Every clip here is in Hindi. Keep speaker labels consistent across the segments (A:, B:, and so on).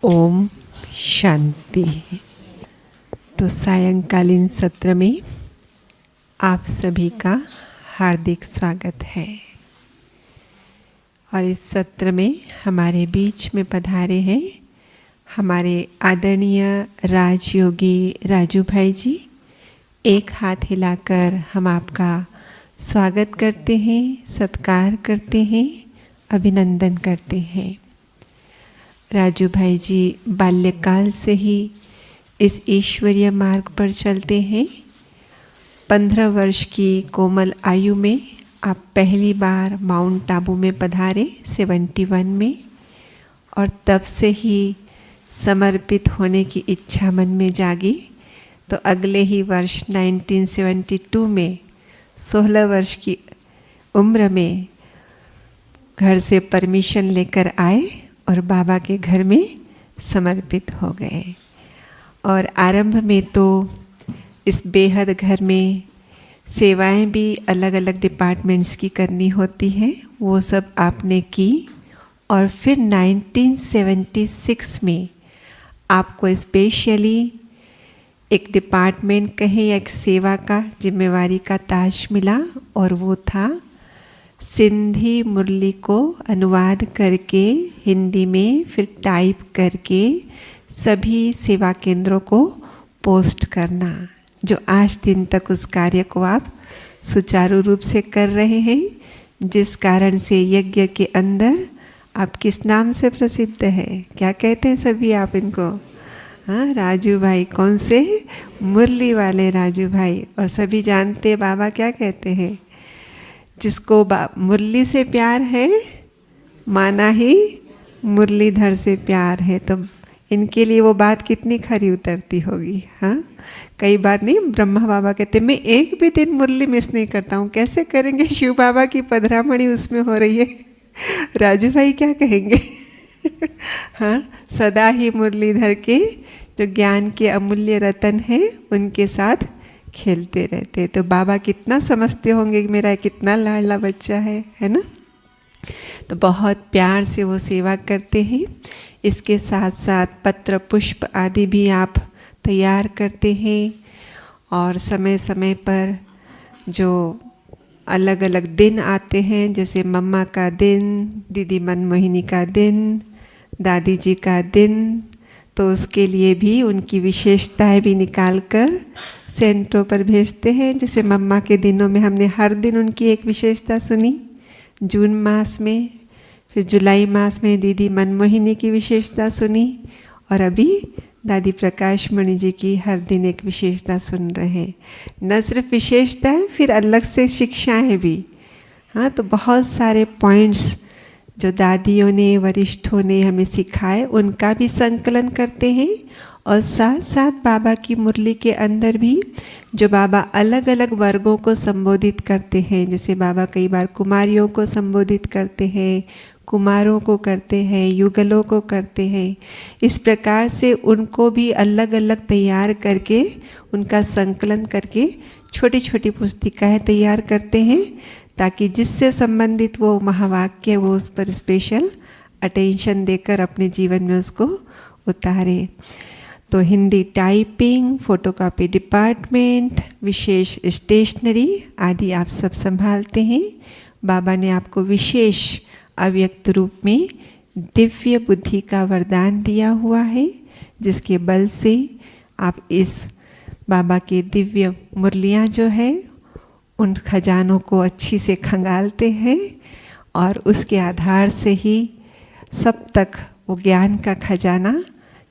A: ओम शांति। तो सायंकालीन सत्र में आप सभी का हार्दिक स्वागत है। और इस सत्र में हमारे बीच में पधारे हैं हमारे आदरणीय राजयोगी राजू भाई जी। एक हाथ हिलाकर हम आपका स्वागत करते हैं, सत्कार करते हैं, अभिनंदन करते हैं। राजू भाई जी बाल्यकाल से ही इस ईश्वरीय मार्ग पर चलते हैं। 15 वर्ष की कोमल आयु में आप पहली बार माउंट आबू में पधारे 71 में, और तब से ही समर्पित होने की इच्छा मन में जागी। तो अगले ही वर्ष 1972 में 16 वर्ष की उम्र में घर से परमिशन लेकर आए और बाबा के घर में समर्पित हो गए। और आरंभ में तो इस बेहद घर में सेवाएं भी अलग अलग डिपार्टमेंट्स की करनी होती हैं, वो सब आपने की। और फिर 1976 में आपको स्पेशली एक डिपार्टमेंट कहें या एक सेवा का जिम्मेवारी का ताज मिला, और वो था सिंधी मुरली को अनुवाद करके हिंदी में फिर टाइप करके सभी सेवा केंद्रों को पोस्ट करना, जो आज दिन तक उस कार्य को आप सुचारू रूप से कर रहे हैं, जिस कारण से यज्ञ के अंदर आप किस नाम से प्रसिद्ध है? क्या कहते हैं सभी आप इनको? हाँ, राजू भाई। कौन से? मुरली वाले राजू भाई। और सभी जानते बाबा क्या कहते हैं? जिसको मुरली से प्यार है माना ही मुरलीधर से प्यार है। तो इनके लिए वो बात कितनी खरी उतरती होगी। हाँ, कई बार नहीं, ब्रह्मा बाबा कहते मैं एक भी दिन मुरली मिस नहीं करता हूँ। कैसे करेंगे? शिव बाबा की पधरामणि उसमें हो रही है। राजू भाई क्या कहेंगे? हाँ, सदा ही मुरलीधर के जो ज्ञान के अमूल्य रतन है उनके साथ खेलते रहते। तो बाबा कितना समझते होंगे कि मेरा कितना लाडला बच्चा है ना? तो बहुत प्यार से वो सेवा करते हैं। इसके साथ साथ पत्र पुष्प आदि भी आप तैयार करते हैं, और समय समय पर जो अलग अलग दिन आते हैं, जैसे मम्मा का दिन, दीदी मनमोहिनी का दिन, दादी जी का दिन, तो उसके लिए भी उनकी विशेषताएं भी निकाल कर सेंटरों पर भेजते हैं। जैसे मम्मा के दिनों में हमने हर दिन उनकी एक विशेषता सुनी, जून मास में, फिर जुलाई मास में दीदी मनमोहिनी की विशेषता सुनी, और अभी दादी प्रकाश मणि जी की हर दिन एक विशेषता सुन रहे हैं। न सिर्फ विशेषताएं, फिर अलग से शिक्षाएं भी। हाँ, तो बहुत सारे पॉइंट्स जो दादियों ने, वरिष्ठों ने हमें सिखाए, उनका भी संकलन करते हैं। और साथ साथ बाबा की मुरली के अंदर भी जो बाबा अलग अलग वर्गों को संबोधित करते हैं, जैसे बाबा कई बार कुमारियों को संबोधित करते हैं, कुमारों को करते हैं, युगलों को करते हैं। इस प्रकार से उनको भी अलग अलग तैयार करके, उनका संकलन करके छोटी छोटी पुस्तिकाएँ तैयार करते हैं, ताकि जिससे संबंधित वो महावाक्य वो उस पर स्पेशल अटेंशन देकर अपने जीवन में उसको उतारे। तो हिंदी टाइपिंग, फोटोकॉपी डिपार्टमेंट, विशेष स्टेशनरी आदि आप सब संभालते हैं। बाबा ने आपको विशेष अव्यक्त रूप में दिव्य बुद्धि का वरदान दिया हुआ है, जिसके बल से आप इस बाबा के दिव्य मुरलियाँ जो है उन खजानों को अच्छी से खंगालते हैं, और उसके आधार से ही सब तक वो ज्ञान का खजाना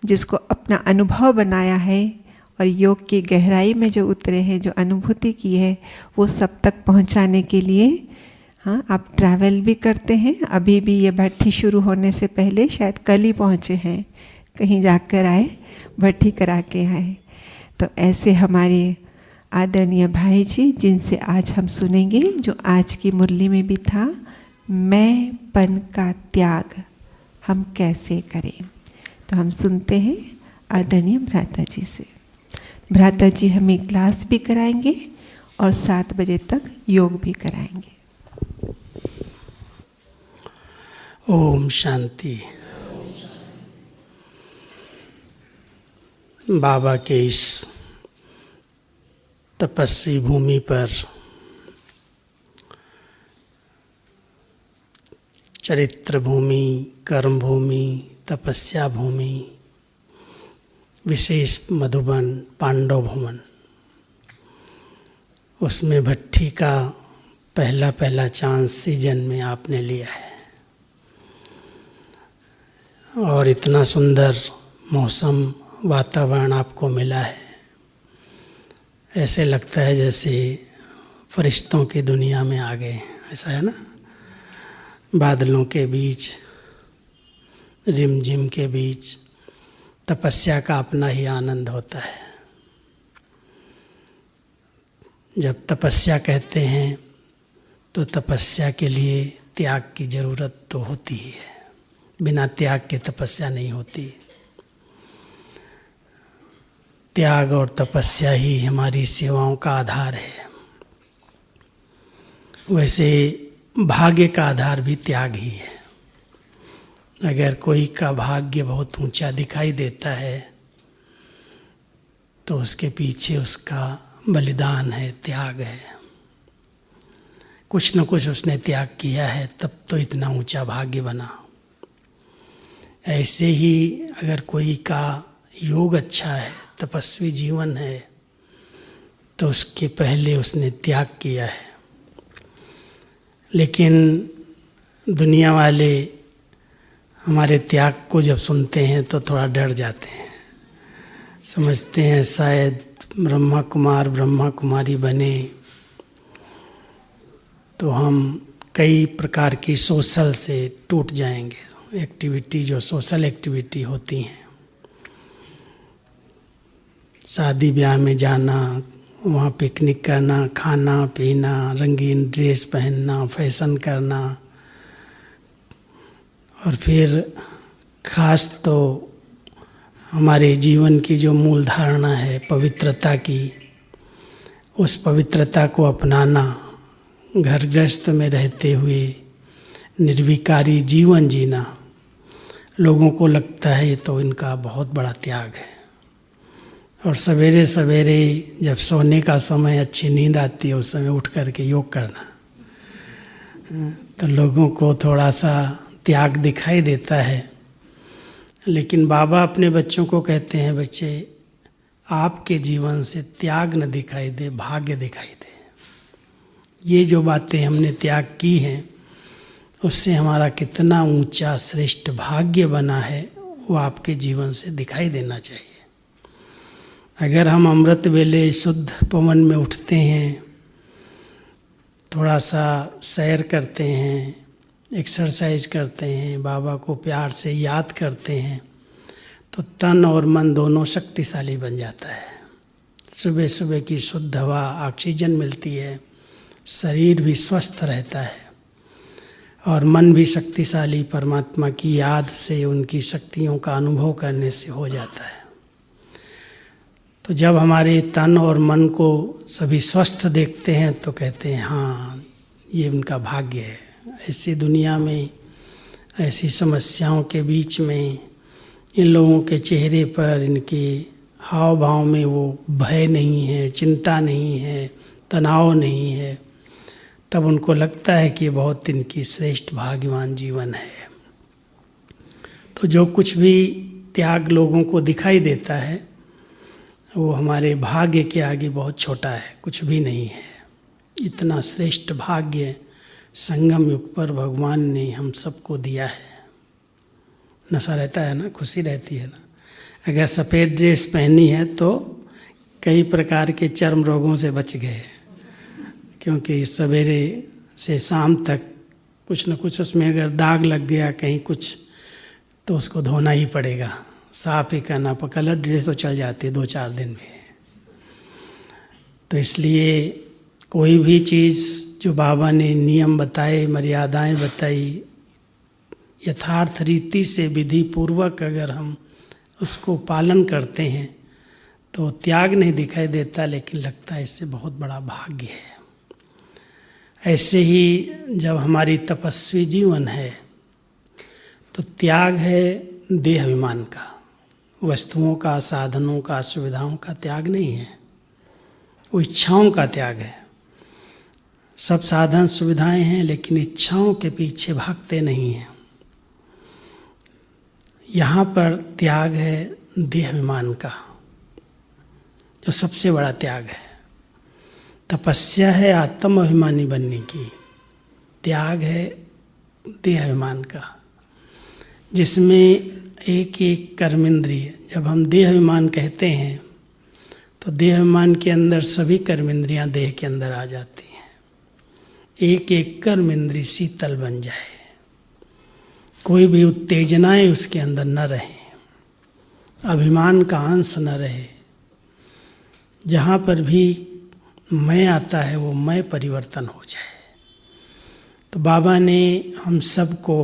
A: जिसको अपना अनुभव बनाया है और योग की गहराई में जो उतरे हैं, जो अनुभूति की है, वो सब तक पहुंचाने के लिए हाँ आप ट्रैवल भी करते हैं। अभी भी ये भट्ठी शुरू होने से पहले शायद कल ही पहुँचे हैं, कहीं जाकर आए, भट्ठी करा के आए। तो ऐसे हमारे आदरणीय भाई जी, जिनसे आज हम सुनेंगे, जो आज की मुरली में भी था, मैं पन का त्याग हम कैसे करें। तो हम सुनते हैं आदरणीय भ्राता जी से। भ्राता जी हमें क्लास भी कराएंगे और 7 बजे तक योग भी कराएंगे।
B: ओम शांति। बाबा के इस तपस्वी भूमि पर चरित्र भूमि, कर्म भूमि, तपस्या भूमि, विशेष मधुबन, पांडव भवन, उसमें भट्ठी का पहला चांस सीजन में आपने लिया है और इतना सुंदर मौसम वातावरण आपको मिला है। ऐसे लगता है जैसे फरिश्तों की दुनिया में आ गए, ऐसा है ना। बादलों के बीच, रिमझिम के बीच तपस्या का अपना ही आनंद होता है। जब तपस्या कहते हैं तो तपस्या के लिए त्याग की जरूरत तो होती ही है, बिना त्याग के तपस्या नहीं होती। त्याग और तपस्या ही हमारी सेवाओं का आधार है। वैसे भाग्य का आधार भी त्याग ही है। अगर कोई का भाग्य बहुत ऊंचा दिखाई देता है तो उसके पीछे उसका बलिदान है, त्याग है। कुछ न कुछ उसने त्याग किया है, तब तो इतना ऊंचा भाग्य बना। ऐसे ही अगर कोई का योग अच्छा है, तपस्वी जीवन है, तो उसके पहले उसने त्याग किया है। लेकिन दुनिया वाले हमारे त्याग को जब सुनते हैं तो थोड़ा डर जाते हैं, समझते हैं शायद ब्रह्मा कुमार ब्रह्मा कुमारी बने तो हम कई प्रकार की सोशल से टूट जाएंगे। एक्टिविटी जो सोशल एक्टिविटी होती हैं, शादी ब्याह में जाना, वहाँ पिकनिक करना, खाना पीना, रंगीन ड्रेस पहनना, फैशन करना, और फिर खास तो हमारे जीवन की जो मूल धारणा है पवित्रता की, उस पवित्रता को अपनाना, घर गृहस्थ में रहते हुए निर्विकारी जीवन जीना, लोगों को लगता है ये तो इनका बहुत बड़ा त्याग है। और सवेरे सवेरे जब सोने का समय, अच्छी नींद आती है, उस समय उठ करके योग करना, तो लोगों को थोड़ा सा त्याग दिखाई देता है। लेकिन बाबा अपने बच्चों को कहते हैं, बच्चे आपके जीवन से त्याग न दिखाई दे, भाग्य दिखाई दे। ये जो बातें हमने त्याग की हैं उससे हमारा कितना ऊंचा श्रेष्ठ भाग्य बना है, वो आपके जीवन से दिखाई देना चाहिए। अगर हम अमृत वेले शुद्ध पवन में उठते हैं, थोड़ा सा सैर करते हैं, एक्सरसाइज करते हैं, बाबा को प्यार से याद करते हैं, तो तन और मन दोनों शक्तिशाली बन जाता है। सुबह सुबह की शुद्ध हवा, ऑक्सीजन मिलती है, शरीर भी स्वस्थ रहता है और मन भी शक्तिशाली परमात्मा की याद से, उनकी शक्तियों का अनुभव करने से हो जाता है। तो जब हमारे तन और मन को सभी स्वस्थ देखते हैं तो कहते हैं हाँ, ये उनका भाग्य है। ऐसी दुनिया में, ऐसी समस्याओं के बीच में इन लोगों के चेहरे पर, इनके हाव भाव में वो भय नहीं है, चिंता नहीं है, तनाव नहीं है, तब उनको लगता है कि बहुत इनकी श्रेष्ठ भाग्यवान जीवन है। तो जो कुछ भी त्याग लोगों को दिखाई देता है वो हमारे भाग्य के आगे बहुत छोटा है, कुछ भी नहीं है। इतना श्रेष्ठ भाग्य संगम युग पर भगवान ने हम सबको दिया है। नशा रहता है ना, खुशी रहती है ना। अगर सफ़ेद ड्रेस पहनी है तो कई प्रकार के चर्म रोगों से बच गए, क्योंकि सवेरे से शाम तक कुछ न कुछ उसमें अगर दाग लग गया कहीं कुछ, तो उसको धोना ही पड़ेगा, साफ ही करना। पर कलर ड्रेस तो चल जाती है 2-4 दिन में। तो इसलिए कोई भी चीज़ जो बाबा ने नियम बताए, मर्यादाएं बताई, यथार्थ रीति से विधि पूर्वक अगर हम उसको पालन करते हैं तो त्याग नहीं दिखाई देता, लेकिन लगता है इससे बहुत बड़ा भाग्य है। ऐसे ही जब हमारी तपस्वी जीवन है तो त्याग है देह अभिमान का, वस्तुओं का, साधनों का, सुविधाओं का त्याग नहीं है, वो इच्छाओं का त्याग है। सब साधन सुविधाएं हैं लेकिन इच्छाओं के पीछे भागते नहीं हैं। यहाँ पर त्याग है देह अभिमान का, जो सबसे बड़ा त्याग है। तपस्या है आत्म अभिमानी बनने की, त्याग है देह अभिमान का, जिसमें एक एक कर्मेंद्रिय, जब हम देह अभिमान कहते हैं तो देह अभिमान के अंदर सभी कर्मेंद्रियां देह के अंदर आ जाती हैं। एक एक कर्मेंद्रिय शीतल बन जाए, कोई भी उत्तेजनाएं उसके अंदर न रहे, अभिमान का अंश न रहे। जहाँ पर भी मैं आता है वो मैं परिवर्तन हो जाए। तो बाबा ने हम सबको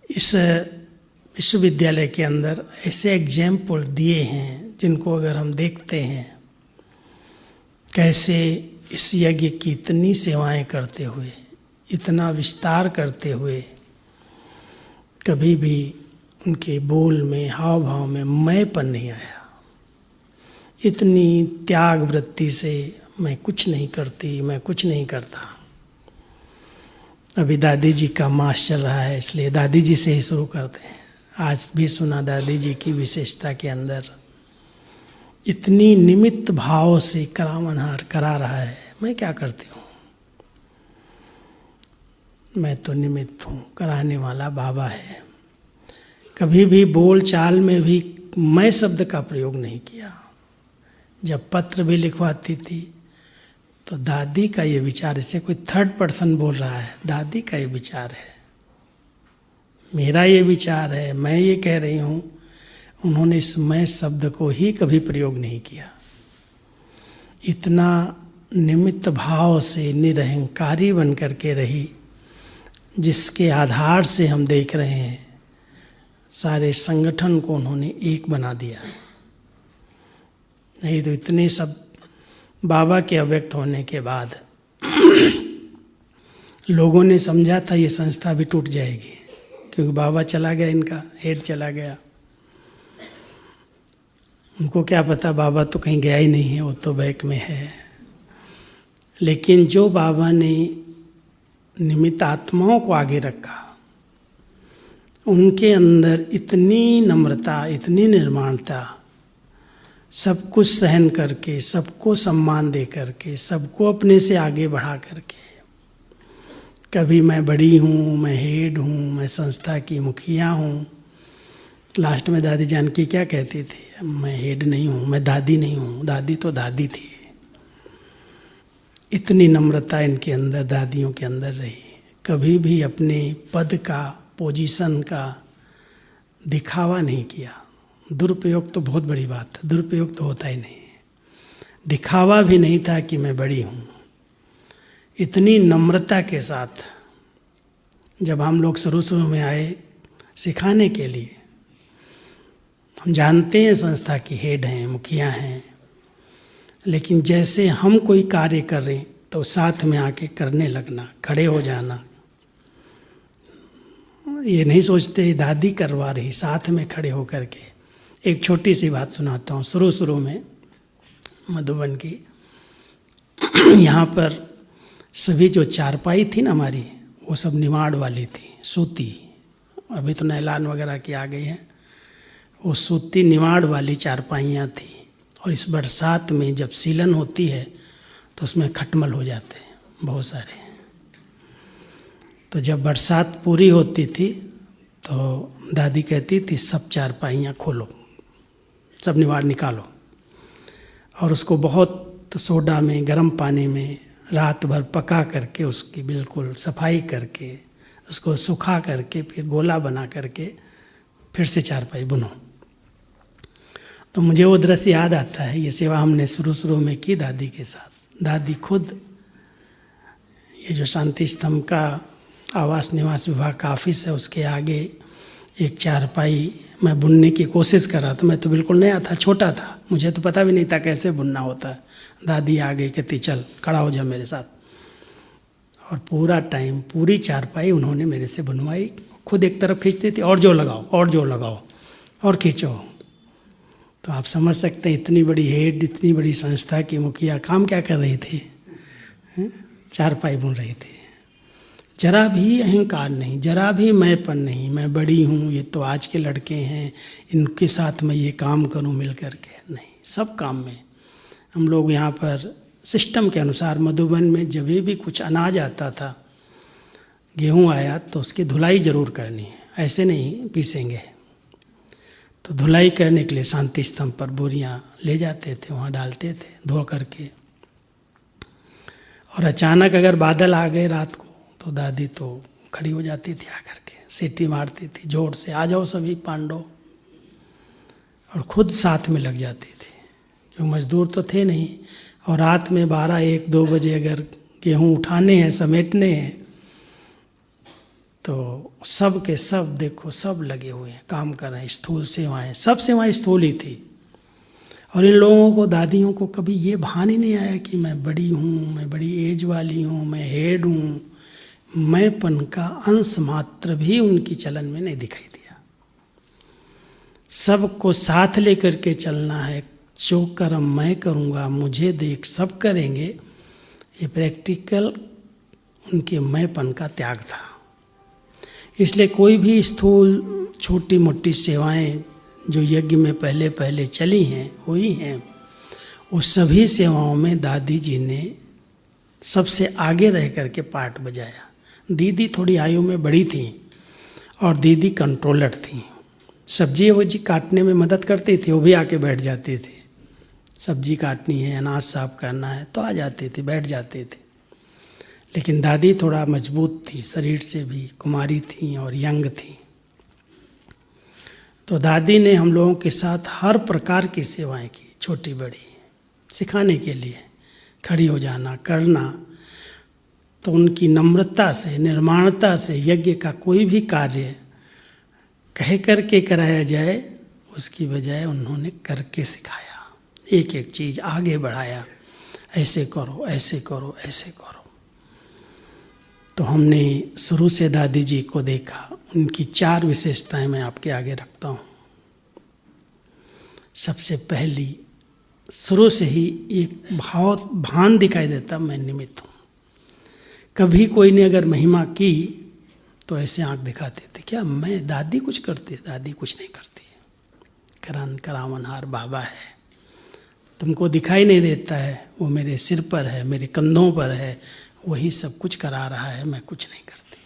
B: इस विश्वविद्यालय के अंदर ऐसे एग्जाम्पल दिए हैं जिनको अगर हम देखते हैं, कैसे इस यज्ञ की इतनी सेवाएं करते हुए, इतना विस्तार करते हुए, कभी भी उनके बोल में, हाव भाव में मैंपन नहीं आया। इतनी त्याग वृत्ति से मैं कुछ नहीं करती, मैं कुछ नहीं करता। अभी दादी जी का मास चल रहा है, इसलिए दादी जी से ही शुरू करते हैं। आज भी सुना दादी जी की विशेषता के अंदर इतनी निमित्त भाव से करावनहार करा रहा है। मैं क्या करती हूँ, मैं तो निमित्त हूँ, कराने वाला बाबा है। कभी भी बोल चाल में भी मैं शब्द का प्रयोग नहीं किया। जब पत्र भी लिखवाती थी तो दादी का ये विचार, इससे कोई थर्ड पर्सन बोल रहा है, दादी का ये विचार है, मेरा ये विचार है, मैं ये कह रही हूँ। उन्होंने इस मैं शब्द को ही कभी प्रयोग नहीं किया। इतना निमित्त भाव से निरहंकारी बन करके रही, जिसके आधार से हम देख रहे हैं सारे संगठन को उन्होंने एक बना दिया। नहीं तो इतने सब बाबा के अव्यक्त होने के बाद लोगों ने समझा था ये संस्था भी टूट जाएगी, क्योंकि बाबा चला गया, इनका हेड चला गया। उनको क्या पता, बाबा तो कहीं गया ही नहीं है, वो तो बैक में है। लेकिन जो बाबा ने निमित्त आत्माओं को आगे रखा, उनके अंदर इतनी नम्रता, इतनी निर्माणता, सब कुछ सहन करके, सबको सम्मान दे करके, सबको अपने से आगे बढ़ा करके, कभी मैं बड़ी हूँ, मैं हेड हूँ, मैं संस्था की मुखिया हूँ। लास्ट में दादी जानकी क्या कहती थी, मैं हेड नहीं हूँ, मैं दादी नहीं हूँ। दादी तो दादी थी। इतनी नम्रता इनके अंदर, दादियों के अंदर रही। कभी भी अपने पद का, पोजीशन का दिखावा नहीं किया। दुरुपयोग तो बहुत बड़ी बात है, दुरुपयोग तो होता ही नहीं। दिखावा भी नहीं था कि मैं बड़ी हूँ। इतनी नम्रता के साथ जब हम लोग शुरू में आए सिखाने के लिए, हम जानते हैं संस्था की हेड हैं, मुखिया हैं, लेकिन जैसे हम कोई कार्य कर रहे हैं तो साथ में आके करने लगना, खड़े हो जाना। ये नहीं सोचते दादी करवा रही, साथ में खड़े होकर के। एक छोटी सी बात सुनाता हूँ। शुरू में मधुबन की यहाँ पर सभी जो चारपाई थी ना हमारी, वो सब निमाड़ वाली थी, सूती। अभी तो नैलान वगैरह की आ गई है। वो सूती निमाड़ वाली चारपाइयाँ थी। और इस बरसात में जब सीलन होती है तो उसमें खटमल हो जाते हैं बहुत सारे। तो जब बरसात पूरी होती थी तो दादी कहती थी सब चारपाइयाँ खोलो, सब निवाड़ निकालो, और उसको बहुत सोडा में, गर्म पानी में रात भर पका करके, उसकी बिल्कुल सफाई करके, उसको सुखा करके, फिर गोला बना करके फिर से चारपाई बुनो। तो मुझे वो दृश्य याद आता है। ये सेवा हमने शुरू में की दादी के साथ। दादी खुद ये जो शांति स्तंभ का आवास निवास विभाग का ऑफिस है, उसके आगे एक चारपाई मैं बुनने की कोशिश कर रहा था। मैं तो बिल्कुल नया था, छोटा था, मुझे तो पता भी नहीं था कैसे बुनना होता है। दादी आ गई, कहती चल खड़ा हो जा मेरे साथ, और पूरा टाइम पूरी चारपाई उन्होंने मेरे से बुनवाई। खुद एक तरफ खींचती थी, और जो लगाओ और जो लगाओ। और खींचो। तो आप समझ सकते हैं इतनी बड़ी हेड, इतनी बड़ी संस्था की मुखिया काम क्या कर रही थी? चारपाई बुन रही थी। जरा भी अहंकार नहीं, जरा भी मैंपन नहीं, मैं बड़ी हूँ, ये तो आज के लड़के हैं, इनके साथ मैं ये काम करूँ मिल करके, नहीं। सब काम में हम लोग यहाँ पर सिस्टम के अनुसार, मधुबन में जब भी कुछ अनाज आता था, गेहूँ आया तो उसकी धुलाई जरूर करनी है, ऐसे नहीं पीसेंगे। तो धुलाई करने के लिए शांति स्तंभ पर बोरियां ले जाते थे, वहाँ डालते थे धो करके। और अचानक अगर बादल आ गए रात को तो दादी तो खड़ी हो जाती थी आकर के, सीटी मारती थी जोर से, आ जाओ सभी पांडव, और खुद साथ में लग जाती थी, क्यों मजदूर तो थे नहीं। और रात में 12, 1, 2 बजे अगर गेहूँ उठाने हैं, समेटने हैं, तो सब के सब देखो सब लगे हुए हैं, काम कर रहे हैं। स्थूल सेवाएं, सब सेवाएं स्थूल ही थी। और इन लोगों को, दादियों को कभी ये भान ही नहीं आया कि मैं बड़ी हूँ, मैं बड़ी एज वाली हूँ, मैं हेड हूँ। मैंपन का अंश मात्र भी उनकी चलन में नहीं दिखाई दिया। सबको साथ लेकर के चलना है, जो कर्म मैं करूँगा मुझे देख सब करेंगे, ये प्रैक्टिकल उनके मैंपन का त्याग था। इसलिए कोई भी स्थूल छोटी मोटी सेवाएं जो यज्ञ में पहले पहले चली हैं, हुई हैं, वो सभी सेवाओं में दादी जी ने सबसे आगे रह करके पार्ट बजाया। दीदी थोड़ी आयु में बड़ी थी और दीदी कंट्रोलर थी। सब्जी वब्जी काटने में मदद करती थी, वो भी आके बैठ जाती थी। सब्जी काटनी है, अनाज साफ करना है तो आ जाती थी, बैठ जाती थी। लेकिन दादी थोड़ा मजबूत थी, शरीर से भी कुमारी थी और यंग थी। तो दादी ने हम लोगों के साथ हर प्रकार की सेवाएं की, छोटी बड़ी, सिखाने के लिए, खड़ी हो जाना, करना। तो उनकी नम्रता से, निर्माणता से यज्ञ का कोई भी कार्य कह करके कराया जाए, उसकी बजाय उन्होंने करके सिखाया, एक एक चीज़ आगे बढ़ाया, ऐसे करो, ऐसे करो, ऐसे करो। तो हमने शुरू से दादी जी को देखा, उनकी 4 विशेषताएं मैं आपके आगे रखता हूँ। सबसे पहली, शुरू से ही एक भान दिखाई देता, मैं निमित्त हूँ। कभी कोई ने अगर महिमा की तो ऐसे आंख दिखाते थे, क्या मैं, दादी कुछ करती है? दादी कुछ नहीं करती है। करावनहार बाबा है, तुमको दिखाई नहीं देता है, वो मेरे सिर पर है, मेरे कंधों पर है, वही सब कुछ करा रहा है, मैं कुछ नहीं करती।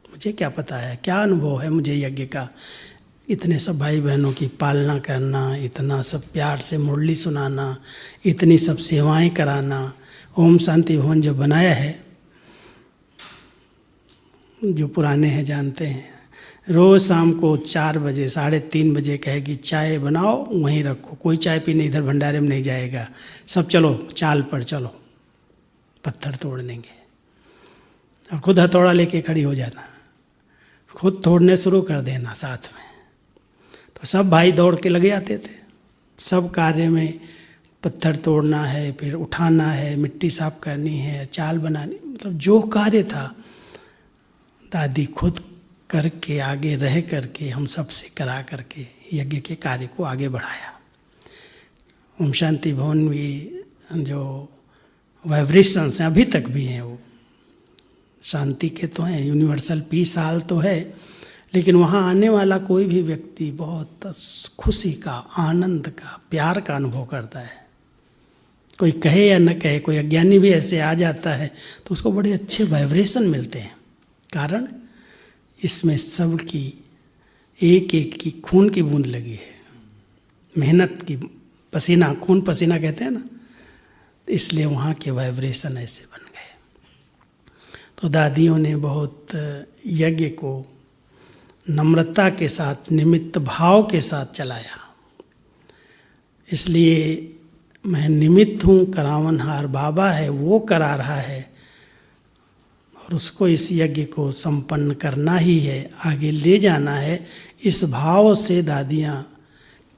B: मुझे क्या पता है, क्या अनुभव है मुझे यज्ञ का, इतने सब भाई बहनों की पालना करना, इतना सब प्यार से मुरली सुनाना, इतनी सब सेवाएं कराना। ओम शांति भवन जब बनाया है, जो पुराने हैं जानते हैं, रोज़ शाम को 4 बजे, 3:30 बजे कहेगी चाय बनाओ, वहीं रखो, कोई चाय पीने इधर भंडारे में नहीं जाएगा, सब चलो चाल पर चलो, पत्थर तोड़ देंगे। और खुद हथौड़ा लेके खड़ी हो जाना, खुद तोड़ने शुरू कर देना साथ में। तो सब भाई दौड़ के लगे आते थे, सब कार्य में, पत्थर तोड़ना है, फिर उठाना है, मिट्टी साफ करनी है, चाल बनानी, मतलब जो कार्य था दादी खुद करके, आगे रह करके, हम सब से करा करके यज्ञ के कार्य को आगे बढ़ाया। ओम शांति भवन भी जो वाइब्रेशंस हैं अभी तक भी हैं, वो शांति के तो हैं, यूनिवर्सल पीस हाल तो है, लेकिन वहाँ आने वाला कोई भी व्यक्ति बहुत खुशी का, आनंद का, प्यार का अनुभव करता है। कोई कहे या न कहे, कोई अज्ञानी भी ऐसे आ जाता है तो उसको बड़े अच्छे वाइब्रेशन मिलते हैं। कारण इसमें सबकी एक एक की खून की बूंद लगी है, मेहनत की, पसीना, खून पसीना कहते हैं ना, इसलिए वहाँ के वाइब्रेशन ऐसे बन गए। तो दादियों ने बहुत यज्ञ को नम्रता के साथ, निमित्त भाव के साथ चलाया। इसलिए मैं निमित्त हूँ, करावनहार बाबा है, वो करा रहा है और उसको इस यज्ञ को संपन्न करना ही है, आगे ले जाना है। इस भाव से दादियाँ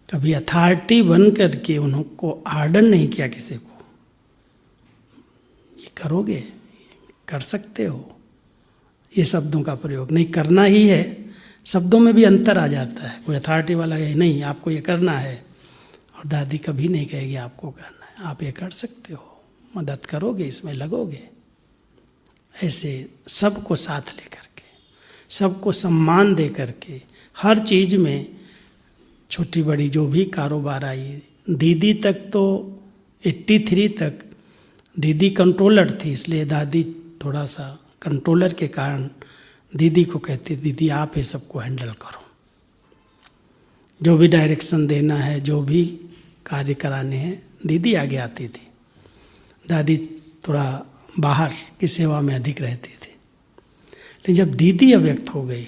B: कभी अथॉरिटी बन करके उनको आर्डर नहीं किया किसी को, ये करोगे, कर सकते हो, ये शब्दों का प्रयोग नहीं, करना ही है, शब्दों में भी अंतर आ जाता है। कोई अथॉरिटी वाला कहे नहीं आपको ये करना है, और दादी कभी नहीं कहेगी आपको करना है, आप ये कर सकते हो, मदद करोगे, इसमें लगोगे। ऐसे सबको साथ लेकर के, सबको सम्मान दे करके, हर चीज़ में छोटी बड़ी जो भी कारोबार आई, दीदी तक तो 83 तक दीदी कंट्रोलर थी, इसलिए दादी थोड़ा सा कंट्रोलर के कारण दीदी को कहती दीदी आप ये सबको हैंडल करो, जो भी डायरेक्शन देना है, जो भी कार्य कराने हैं, दीदी आगे आती थी। दादी थोड़ा बाहर की सेवा में अधिक रहती थी। लेकिन जब दीदी अव्यक्त हो गई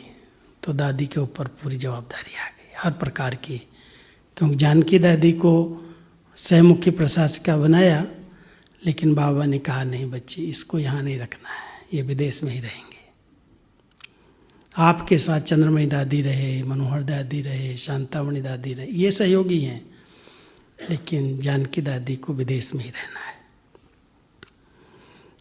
B: तो दादी के ऊपर पूरी जवाबदारी आ गई हर प्रकार की, क्योंकि जानकी दादी को सहमुखी प्रशासिका बनाया, लेकिन बाबा ने कहा नहीं बच्ची, इसको यहाँ नहीं रखना है, ये विदेश में ही रहेंगे। आपके साथ चंद्रमणि दादी रहे, मनोहर दादी रहे, शांतामणि दादी रहे, ये सहयोगी हैं, लेकिन जानकी दादी को विदेश में ही रहना है।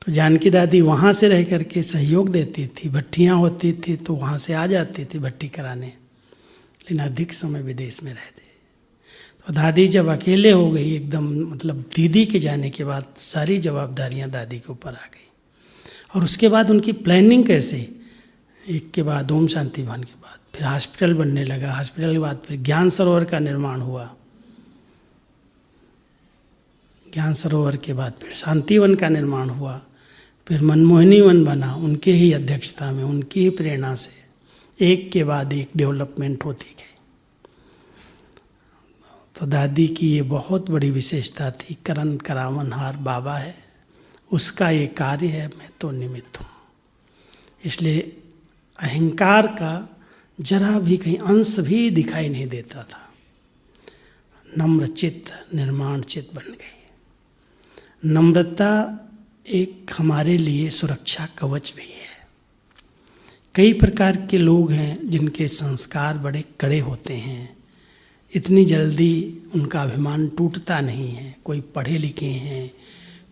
B: तो जानकी दादी वहाँ से रह करके सहयोग देती थी, भट्टियाँ होती थी तो वहाँ से आ जाती थी भट्टी कराने, लेकिन अधिक समय विदेश में रहते। तो दादी जब अकेले हो गई एकदम, मतलब दीदी के जाने के बाद सारी जवाबदारियाँ दादी के ऊपर आ गई। और उसके बाद उनकी प्लानिंग कैसे, एक के बाद ओम शांति भवन के बाद फिर हॉस्पिटल बनने लगा, हॉस्पिटल के बाद फिर ज्ञान सरोवर का निर्माण हुआ, ज्ञान सरोवर के बाद फिर शांति वन का निर्माण हुआ, फिर मनमोहिनी वन बना, उनके ही अध्यक्षता में, उनकी ही प्रेरणा से एक के बाद एक डेवलपमेंट होती गई। तो दादी की ये बहुत बड़ी विशेषता थी, करण करावनहार बाबा है, उसका ये कार्य है, मैं तो निमित्त हूँ। इसलिए अहंकार का जरा भी कहीं अंश भी दिखाई नहीं देता था। नम्र चित्त निर्माण चित्त बन गई। नम्रता एक हमारे लिए सुरक्षा कवच भी है। कई प्रकार के लोग हैं जिनके संस्कार बड़े कड़े होते हैं, इतनी जल्दी उनका अभिमान टूटता नहीं है। कोई पढ़े लिखे हैं,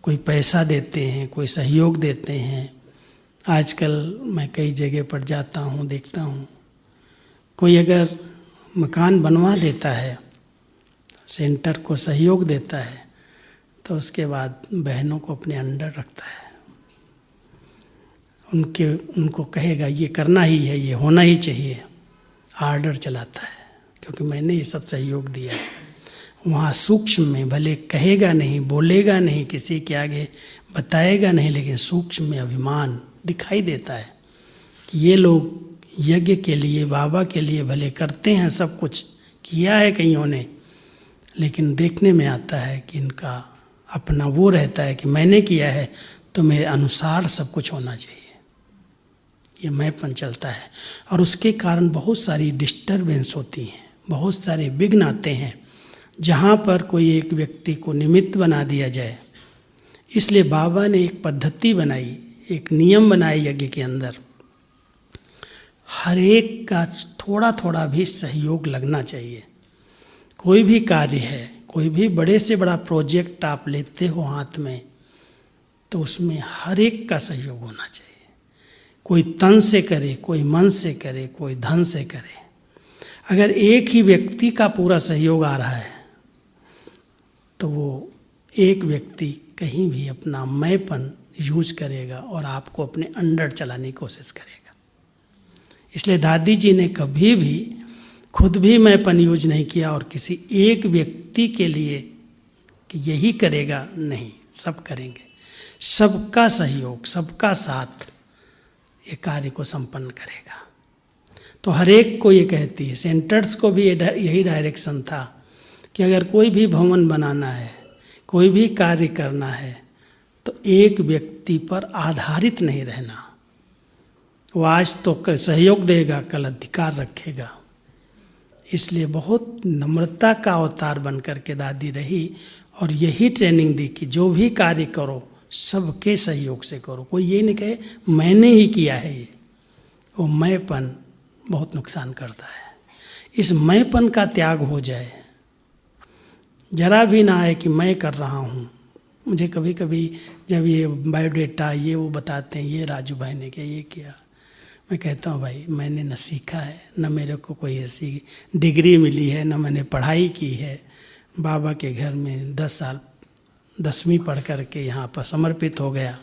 B: कोई पैसा देते हैं, कोई सहयोग देते हैं। आजकल मैं कई जगह पर जाता हूँ, देखता हूँ, कोई अगर मकान बनवा देता है, सेंटर को सहयोग देता है, तो उसके बाद बहनों को अपने अंडर रखता है, उनको कहेगा ये करना ही है, ये होना ही चाहिए, आर्डर चलाता है, क्योंकि मैंने ये सब सहयोग दिया है। वहाँ सूक्ष्म में भले कहेगा नहीं, बोलेगा नहीं, किसी के आगे बताएगा नहीं, लेकिन सूक्ष्म में अभिमान दिखाई देता है कि ये लोग यज्ञ के लिए, बाबा के लिए भले करते हैं, सब कुछ किया है कईयों ने, लेकिन देखने में आता है कि इनका अपना वो रहता है कि मैंने किया है तो मेरे अनुसार सब कुछ होना चाहिए, ये मैंपन चलता है। और उसके कारण बहुत सारी डिस्टर्बेंस होती हैं, बहुत सारे विघ्न आते हैं, जहाँ पर कोई एक व्यक्ति को निमित्त बना दिया जाए। इसलिए बाबा ने एक पद्धति बनाई, एक नियम बनाए यज्ञ के अंदर, हर एक का थोड़ा थोड़ा भी सहयोग लगना चाहिए। कोई भी कार्य है, कोई भी बड़े से बड़ा प्रोजेक्ट आप लेते हो हाथ में, तो उसमें हर एक का सहयोग होना चाहिए। कोई तन से करे, कोई मन से करे, कोई धन से करे। अगर एक ही व्यक्ति का पूरा सहयोग आ रहा है तो वो एक व्यक्ति कहीं भी अपना मैंपन यूज करेगा और आपको अपने अंडर चलाने की कोशिश करेगा। इसलिए दादी जी ने कभी भी खुद भी मैंपन यूज नहीं किया और किसी एक व्यक्ति के लिए कि यही करेगा, नहीं, सब करेंगे। सबका सहयोग, सबका साथ ये कार्य को संपन्न करेगा। तो हर एक को ये कहती है, सेंटर्स को भी यही डायरेक्शन था कि अगर कोई भी भवन बनाना है, कोई भी कार्य करना है, तो एक व्यक्ति पर आधारित नहीं रहना। वो आज तो सहयोग देगा, कल अधिकार रखेगा। इसलिए बहुत नम्रता का अवतार बन करके दादी रही और यही ट्रेनिंग दी कि जो भी कार्य करो सबके सहयोग से करो। कोई ये नहीं कहे मैंने ही किया है, ये वो मैंपन बहुत नुकसान करता है। इस मैंपन का त्याग हो जाए, जरा भी ना आए कि मैं कर रहा हूँ। मुझे कभी कभी जब ये बायोडेटा ये वो बताते हैं, ये राजू भाई ने किया, ये किया, मैं कहता हूँ भाई मैंने न सीखा है, न मेरे को कोई ऐसी डिग्री मिली है, न मैंने पढ़ाई की है। बाबा के घर में 10 साल 10वीं पढ़ कर के यहाँ पर समर्पित हो गया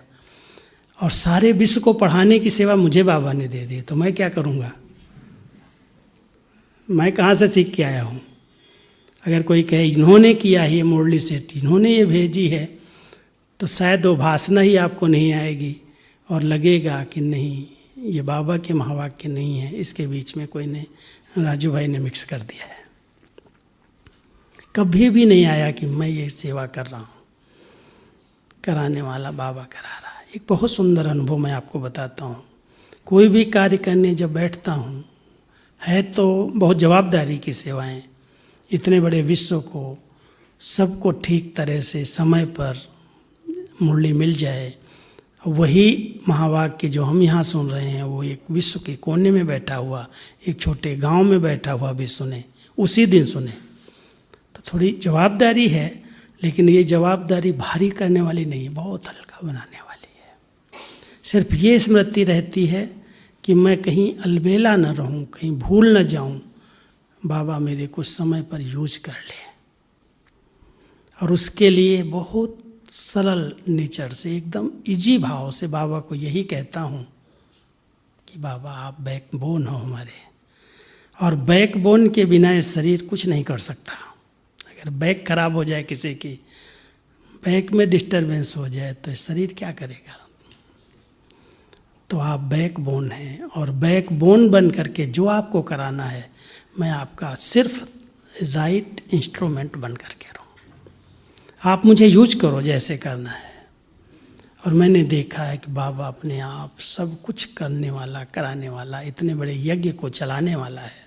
B: और सारे विश्व को पढ़ाने की सेवा मुझे बाबा ने दे दी, तो मैं क्या करूँगा? मैं कहाँ से सीख के आया हूँ? अगर कोई कहे इन्होंने किया है, ये मुरली सेठ इन्होंने ये भेजी है, तो शायद वो भाषण ही आपको नहीं आएगी और लगेगा कि नहीं ये बाबा के महावाक्य नहीं है, इसके बीच में कोई ने राजू भाई ने मिक्स कर दिया है। कभी भी नहीं आया कि मैं ये सेवा कर रहा हूँ, कराने वाला बाबा करा रहा है। एक बहुत सुंदर अनुभव मैं आपको बताता हूँ। कोई भी कार्य करने जब बैठता हूँ, है तो बहुत जवाबदारी की सेवाएं, इतने बड़े विश्व को सबको ठीक तरह से समय पर मुरली मिल जाए। वही महावाक्य जो हम यहाँ सुन रहे हैं वो एक विश्व के कोने में बैठा हुआ, एक छोटे गांव में बैठा हुआ भी सुने, उसी दिन सुने, तो थोड़ी जवाबदारी है। लेकिन ये जवाबदारी भारी करने वाली नहीं, बहुत हल्का बनाने वाली है। सिर्फ ये स्मृति रहती है कि मैं कहीं अलबेला न रहूं, कहीं भूल न जाऊं, बाबा मेरे कुछ समय पर यूज कर ले। और उसके लिए बहुत सरल नेचर से, एकदम इजी भाव से बाबा को यही कहता हूँ कि बाबा आप बैकबोन हो हमारे, और बैकबोन के बिना ये शरीर कुछ नहीं कर सकता। अगर बैक खराब हो जाए किसी की, बैक में डिस्टरबेंस हो जाए तो शरीर क्या करेगा? तो आप बैकबोन हैं, और बैकबोन बन करके जो आपको कराना है, मैं आपका सिर्फ राइट इंस्ट्रूमेंट बन करके रहूं। आप मुझे यूज करो जैसे करना है। और मैंने देखा है कि बाबा अपने आप सब कुछ करने वाला, कराने वाला, इतने बड़े यज्ञ को चलाने वाला है।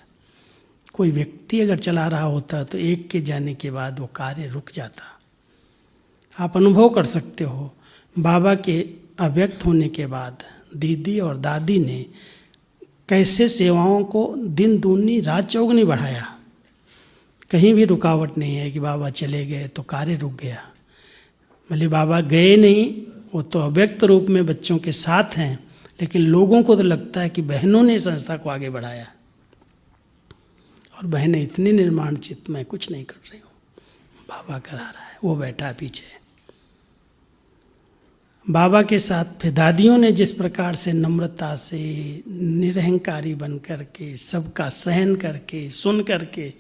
B: कोई व्यक्ति अगर चला रहा होता तो एक के जाने के बाद वो कार्य रुक जाता। आप अनुभव कर सकते हो, बाबा के अव्यक्त होने के बाद दीदी और दादी ने कैसे सेवाओं को दिन दूनी रात चौगुनी बढ़ाया। कहीं भी रुकावट नहीं है कि बाबा चले गए तो कार्य रुक गया। भले बाबा गए नहीं, वो तो अव्यक्त रूप में बच्चों के साथ हैं, लेकिन लोगों को तो लगता है कि बहनों ने संस्था को आगे बढ़ाया। और बहनें इतनी निर्माण चित्त, मैं कुछ नहीं कर रही हूँ, बाबा करा रहा है, वो बैठा पीछे। बाबा के साथ फिर दादियों ने जिस प्रकार से नम्रता से, निरहंकारी बन करके, सबका सहन करके, सुन करके,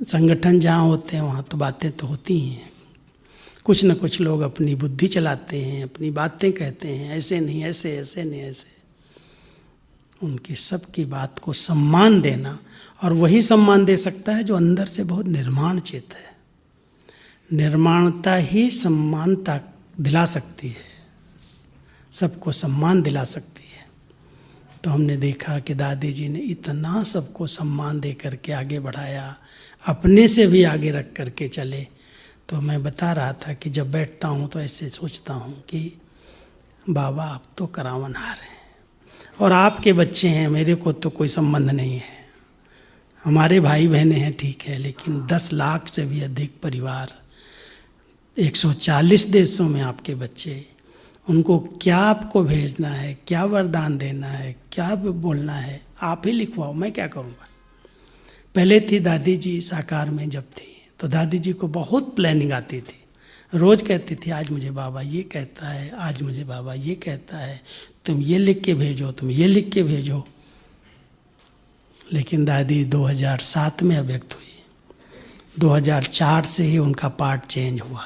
B: संगठन जहाँ होते हैं वहाँ तो बातें तो होती हैं, कुछ न कुछ लोग अपनी बुद्धि चलाते हैं, अपनी बातें कहते हैं, ऐसे नहीं ऐसे, ऐसे नहीं ऐसे। उनकी सबकी बात को सम्मान देना, और वही सम्मान दे सकता है जो अंदर से बहुत निर्माण चित्त है। निर्माणता ही सम्मानता दिला सकती है, सबको सम्मान दिला सकती है। तो हमने देखा कि दादी जी ने इतना सबको सम्मान दे करके आगे बढ़ाया, अपने से भी आगे रख करके चले। तो मैं बता रहा था कि जब बैठता हूँ तो ऐसे सोचता हूँ कि बाबा आप तो करावनहार हैं, और आपके बच्चे हैं, मेरे को तो कोई संबंध नहीं है। हमारे भाई बहनें हैं ठीक है, लेकिन 10 लाख से भी अधिक परिवार, 140 देशों में आपके बच्चे, उनको क्या आपको भेजना है, क्या वरदान देना है, क्या बोलना है, आप ही लिखवाओ, मैं क्या करूँगा। पहले थी दादी जी साकार में जब थी, तो दादी जी को बहुत प्लानिंग आती थी। रोज़ कहती थी आज मुझे बाबा ये कहता है, आज मुझे बाबा ये कहता है, तुम ये लिख के भेजो, तुम ये लिख के भेजो। लेकिन दादी 2007 में अव्यक्त हुई, 2004 से ही उनका पार्ट चेंज हुआ।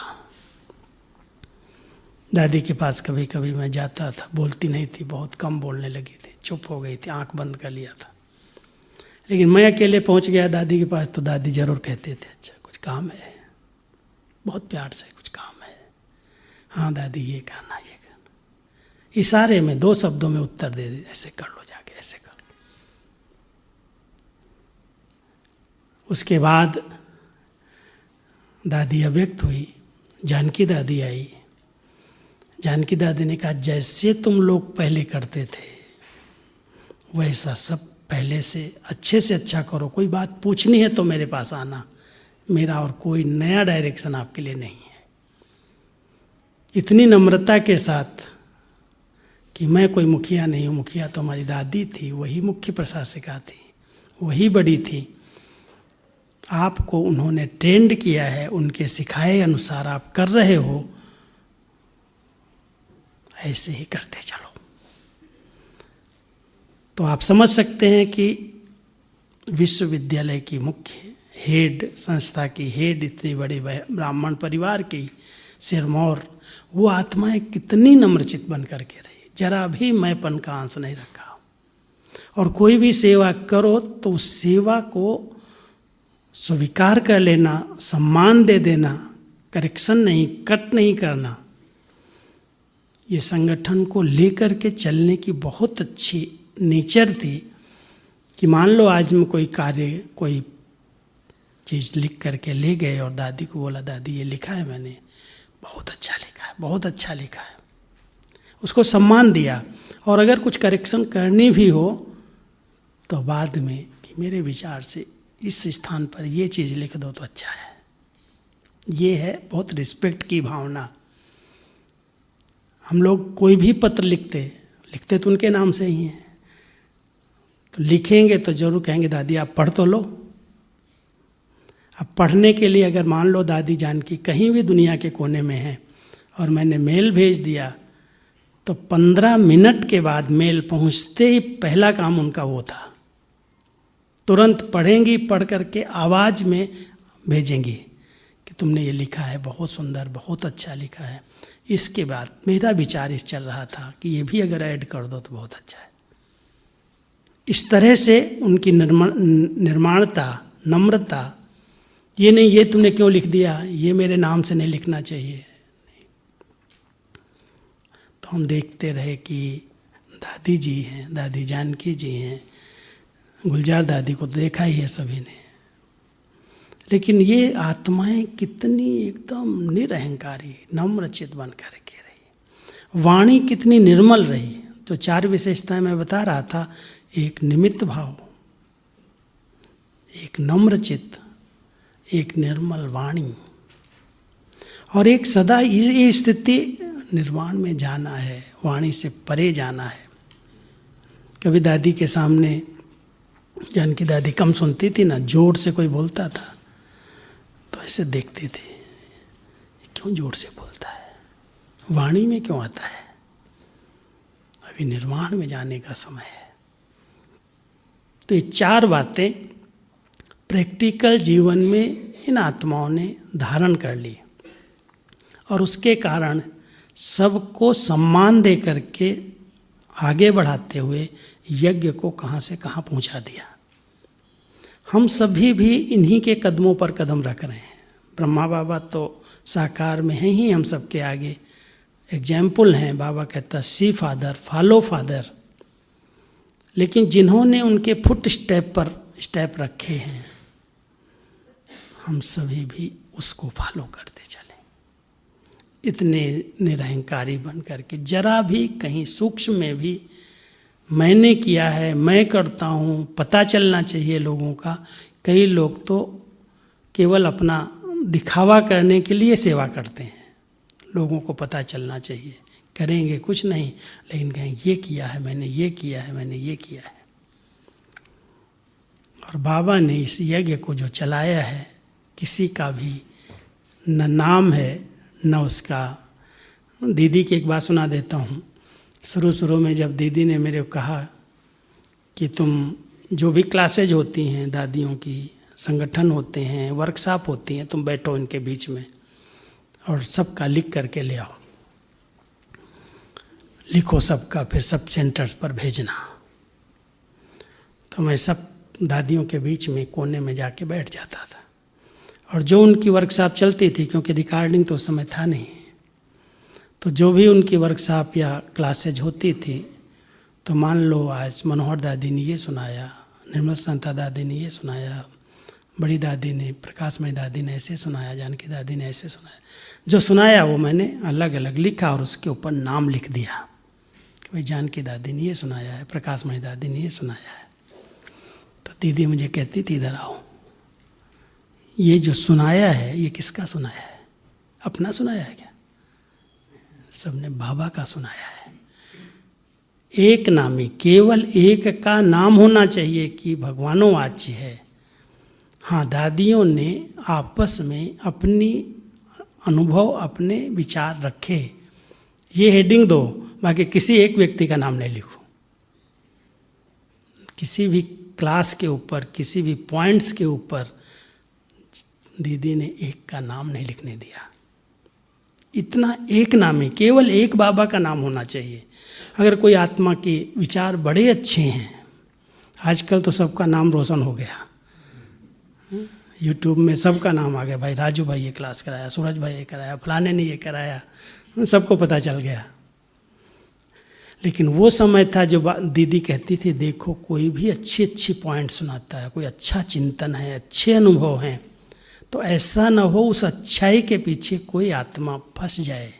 B: दादी के पास कभी कभी मैं जाता था, बोलती नहीं थी, बहुत कम बोलने लगी थी, चुप हो गई थी, आंख बंद कर लिया था। लेकिन मैं अकेले पहुंच गया दादी के पास तो दादी जरूर कहते थे अच्छा कुछ काम है, बहुत प्यार से कुछ काम है, हाँ दादी ये करना ये करना, इशारे में 2 शब्दों में उत्तर दे दे, ऐसे कर लो जाके, ऐसे कर लो। उसके बाद दादी अव्यक्त हुई, जानकी दादी आई। जानकी दादी ने कहा जैसे तुम लोग पहले करते थे वैसा सब पहले से अच्छा करो, कोई बात पूछनी है तो मेरे पास आना, मेरा और कोई नया डायरेक्शन आपके लिए नहीं है। इतनी नम्रता के साथ कि मैं कोई मुखिया नहीं हूँ, मुखिया तो हमारी दादी थी, वही मुख्य प्रशासिका थी, वही बड़ी थी। आपको उन्होंने ट्रेंड किया है, उनके सिखाए अनुसार आप कर रहे हो, ऐसे ही करते चलो। तो आप समझ सकते हैं कि विश्वविद्यालय की मुख्य हेड, संस्था की हेड, इतनी बड़ी ब्राह्मण परिवार की सिरमौर, वो आत्माएं कितनी नम्रचित बन करके रही, जरा भी मैंपन का अंश नहीं रखा। और कोई भी सेवा करो तो उस सेवा को स्वीकार कर लेना, सम्मान दे देना, करेक्शन नहीं, कट नहीं करना, ये संगठन को लेकर के चलने की बहुत अच्छी नेचर थी। कि मान लो आज में कोई कार्य, कोई चीज़ लिख करके ले गए और दादी को बोला, दादी ये लिखा है मैंने, बहुत अच्छा लिखा है, बहुत अच्छा लिखा है, उसको सम्मान दिया। और अगर कुछ करेक्शन करनी भी हो तो बाद में कि मेरे विचार से इस स्थान पर ये चीज़ लिख दो तो अच्छा है। ये है बहुत रिस्पेक्ट की भावना। हम लोग कोई भी पत्र लिखते तो उनके नाम से ही हैं, तो लिखेंगे तो जरूर कहेंगे दादी आप पढ़ तो लो। अब पढ़ने के लिए अगर मान लो दादी जानकी कहीं भी दुनिया के कोने में है और मैंने मेल भेज दिया, तो 15 मिनट के बाद मेल पहुंचते ही पहला काम उनका वो था, तुरंत पढ़ेंगी, पढ़ करके आवाज़ में भेजेंगी कि तुमने ये लिखा है, बहुत सुंदर, बहुत अच्छा लिखा है। इसके बाद मेरा विचार इस चल रहा था कि ये भी अगर ऐड कर दो तो बहुत अच्छा है। इस तरह से उनकी निर्माणता, नम्रता, ये नहीं ये तुमने क्यों लिख दिया, ये मेरे नाम से नहीं लिखना चाहिए। तो हम देखते रहे कि दादी जी हैं, दादी जानकी जी हैं, गुलजार दादी को देखा ही है सभी ने, लेकिन ये आत्माएं कितनी एकदम निरहंकारी, नम्रचित बन करके रही, वाणी कितनी निर्मल रही। तो 4 विशेषताएं मैं बता रहा था, एक निमित्त भाव, एक नम्रचित, एक निर्मल वाणी, और एक सदा ये स्थिति निर्वाण में जाना है, वाणी से परे जाना है। कभी दादी के सामने, जानकी दादी कम सुनती थी ना, जोर से कोई बोलता था तो ऐसे देखती थी, क्यों जोर से बोलता है, वाणी में क्यों आता है, अभी निर्वाण में जाने का समय है। तो ये 4 बातें प्रैक्टिकल जीवन में इन आत्माओं ने धारण कर ली, और उसके कारण सबको सम्मान दे करके आगे बढ़ाते हुए यज्ञ को कहाँ से कहाँ पहुँचा दिया। हम सभी भी इन्हीं के कदमों पर कदम रख रहे हैं। ब्रह्मा बाबा तो साकार में हैं ही हम सबके आगे एग्जाम्पल हैं। बाबा कहता सी फादर, फॉलो फादर। लेकिन जिन्होंने उनके फुट स्टेप पर स्टेप रखे हैं, हम सभी भी उसको फॉलो करते चले, इतने निरहंकारी बन करके। जरा भी कहीं सूक्ष्म में भी मैंने किया है, मैं करता हूँ, पता चलना चाहिए लोगों का। कई लोग तो केवल अपना दिखावा करने के लिए सेवा करते हैं, लोगों को पता चलना चाहिए, करेंगे कुछ नहीं, लेकिन कहें ये किया है मैंने, ये किया है मैंने, ये किया है। और बाबा ने इस यज्ञ को जो चलाया है, किसी का भी न नाम है न उसका। दीदी की एक बात सुना देता हूँ। शुरू में जब दीदी ने मेरे को कहा कि तुम जो भी क्लासेज होती हैं दादियों की, संगठन होते हैं, वर्कशॉप होती हैं, तुम बैठो इनके बीच में और सबका लिख करके ले आओ, लिखो सबका, फिर सब सेंटर्स पर भेजना। तो मैं सब दादियों के बीच में कोने में जाके बैठ जाता था, और जो उनकी वर्कशॉप चलती थी, क्योंकि रिकॉर्डिंग तो उस समय था नहीं, तो जो भी उनकी वर्कशॉप या क्लासेज होती थी, तो मान लो आज मनोहर दादी ने ये सुनाया, निर्मल संता दादी ने ये सुनाया, बड़ी दादी ने, प्रकाशमणि दादी ने ऐसे सुनाया, जानकी दादी ने ऐसे सुनाया। जो सुनाया वो मैंने अलग अलग लिखा और उसके ऊपर नाम लिख दिया कि भाई जानकी दादी ने ये सुनाया है, प्रकाशमणि दादी ने ये सुनाया है। तो दीदी मुझे कहती थी इधर आओ, ये जो सुनाया है ये किसका सुनाया है, अपना सुनाया है क्या? सबने बाबा का सुनाया है। एक नामी, केवल एक का नाम होना चाहिए कि भगवानोवाच्य है। हाँ, दादियों ने आपस में अपनी अनुभव, अपने विचार रखे, ये हेडिंग दो, बाकी किसी एक व्यक्ति का नाम नहीं लिखो। किसी भी क्लास के ऊपर, किसी भी पॉइंट्स के ऊपर दीदी ने एक का नाम नहीं लिखने दिया। इतना एक नाम है, केवल एक बाबा का नाम होना चाहिए। अगर कोई आत्मा के विचार बड़े अच्छे हैं, आजकल तो सबका नाम रोशन हो गया, यूट्यूब में सबका नाम आ गया, भाई राजू भाई ये क्लास कराया, सूरज भाई ये कराया, फलाने ने ये कराया, सबको पता चल गया। लेकिन वो समय था जो दीदी कहती थी, देखो कोई भी अच्छी अच्छी पॉइंट सुनाता है, कोई अच्छा चिंतन है, अच्छे अनुभव हैं, तो ऐसा न हो उस अच्छाई के पीछे कोई आत्मा फंस जाए,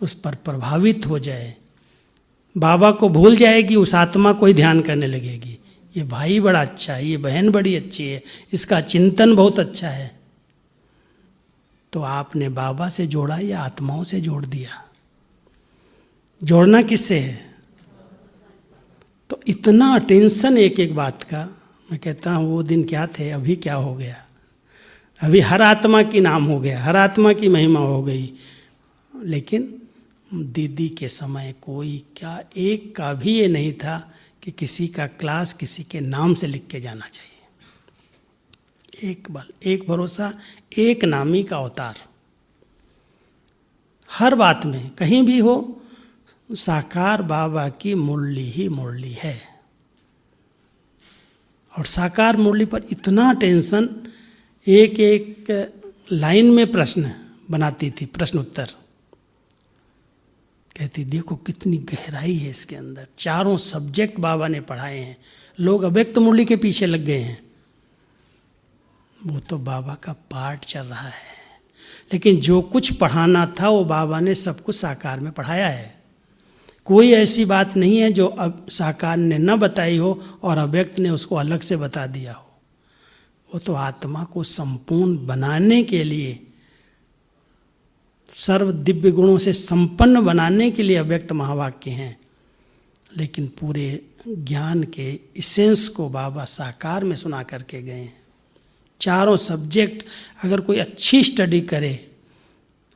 B: उस पर प्रभावित हो जाए, बाबा को भूल जाएगी, उस आत्मा को ही ध्यान करने लगेगी, ये भाई बड़ा अच्छा है, ये बहन बड़ी अच्छी है, इसका चिंतन बहुत अच्छा है। तो आपने बाबा से जोड़ा या आत्माओं से जोड़ दिया? जोड़ना किससे है? तो इतना अटेंशन एक एक बात का, मैं कहता हूँ वो दिन क्या थे, अभी क्या हो गया। अभी हर आत्मा की नाम हो गया, हर आत्मा की महिमा हो गई। लेकिन दीदी के समय कोई क्या एक का भी ये नहीं था कि किसी का क्लास किसी के नाम से लिख के जाना चाहिए। एक बल, एक भरोसा, एक नामी का अवतार। हर बात में कहीं भी हो, साकार बाबा की मुरली ही मुरली है। और साकार मुरली पर इतना टेंशन, एक एक लाइन में प्रश्न बनाती थी, प्रश्न उत्तर। कहती देखो कितनी गहराई है इसके अंदर, चारों सब्जेक्ट बाबा ने पढ़ाए हैं। लोग अव्यक्त मुरली के पीछे लग गए हैं, वो तो बाबा का पाठ चल रहा है। लेकिन जो कुछ पढ़ाना था वो बाबा ने सब कुछ साकार में पढ़ाया है। कोई ऐसी बात नहीं है जो अब साकार ने न बताई हो और अव्यक्त ने उसको अलग से बता दिया हो। वो तो आत्मा को संपूर्ण बनाने के लिए, सर्व दिव्य गुणों से संपन्न बनाने के लिए अव्यक्त महावाक्य हैं। लेकिन पूरे ज्ञान के इसेंस को बाबा साकार में सुना करके गए हैं। चारों सब्जेक्ट अगर कोई अच्छी स्टडी करे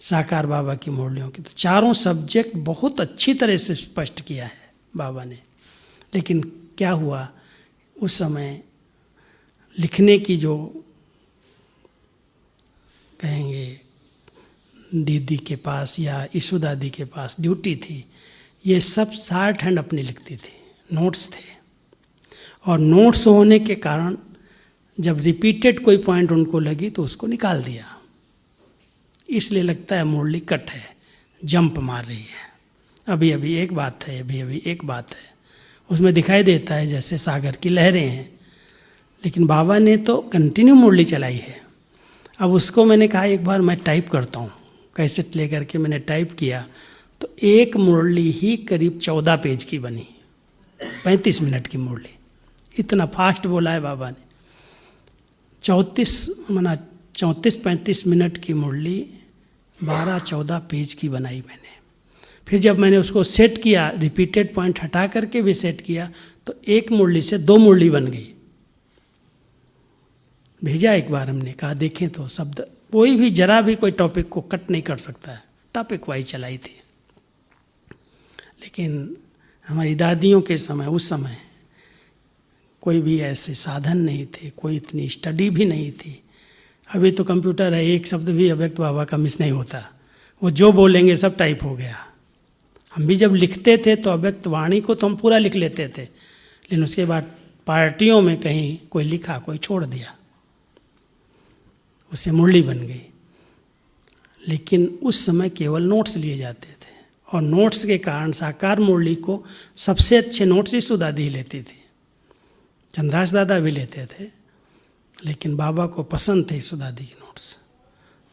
B: साकार बाबा की मुरलियों की, तो चारों सब्जेक्ट बहुत अच्छी तरह से स्पष्ट किया है बाबा ने। लेकिन क्या हुआ, उस समय लिखने की जो कहेंगे दीदी के पास या ईशु दादी के पास ड्यूटी थी, ये सब शॉर्ट हैंड अपनी लिखती थी, नोट्स थे। और नोट्स होने के कारण जब रिपीटेड कोई पॉइंट उनको लगी तो उसको निकाल दिया। इसलिए लगता है मुरली कट है, जंप मार रही है, अभी अभी एक बात है, अभी अभी एक बात है। उसमें दिखाई देता है जैसे सागर की लहरें हैं। लेकिन बाबा ने तो कंटिन्यू मुरली चलाई है। अब उसको मैंने कहा एक बार मैं टाइप करता हूँ, कैसेट लेकर के मैंने टाइप किया तो एक मुरली ही करीब 14 पेज की बनी, 35 मिनट की मुरली। इतना फास्ट बोला है बाबा ने। 34-35 मिनट की मुरली 12-14 पेज की बनाई मैंने। फिर जब मैंने उसको सेट किया, रिपीटेड पॉइंट हटा करके भी सेट किया, तो एक मुरली से 2 मुरली बन गई। भेजा एक बार, हमने कहा देखें तो शब्द, कोई भी जरा भी कोई टॉपिक को कट नहीं कर सकता है, टॉपिक वाइज चलाई थी। लेकिन हमारी दादियों के समय, उस समय कोई भी ऐसे साधन नहीं थे, कोई इतनी स्टडी भी नहीं थी। अभी तो कंप्यूटर है, एक शब्द भी अव्यक्त बाबा का मिस नहीं होता, वो जो बोलेंगे सब टाइप हो गया। हम भी जब लिखते थे तो अव्यक्त वाणी को तो हम पूरा लिख लेते थे, लेकिन उसके बाद पार्टियों में कहीं कोई लिखा, कोई छोड़ दिया, उससे मुरली बन गई। लेकिन उस समय केवल नोट्स लिए जाते थे, और नोट्स के कारण साकार मुरली को सबसे अच्छे नोट्स ईशु दादी ही लेती थी, चंद्रास दादा भी लेते थे। लेकिन बाबा को पसंद थे ईशु दादी के नोट्स,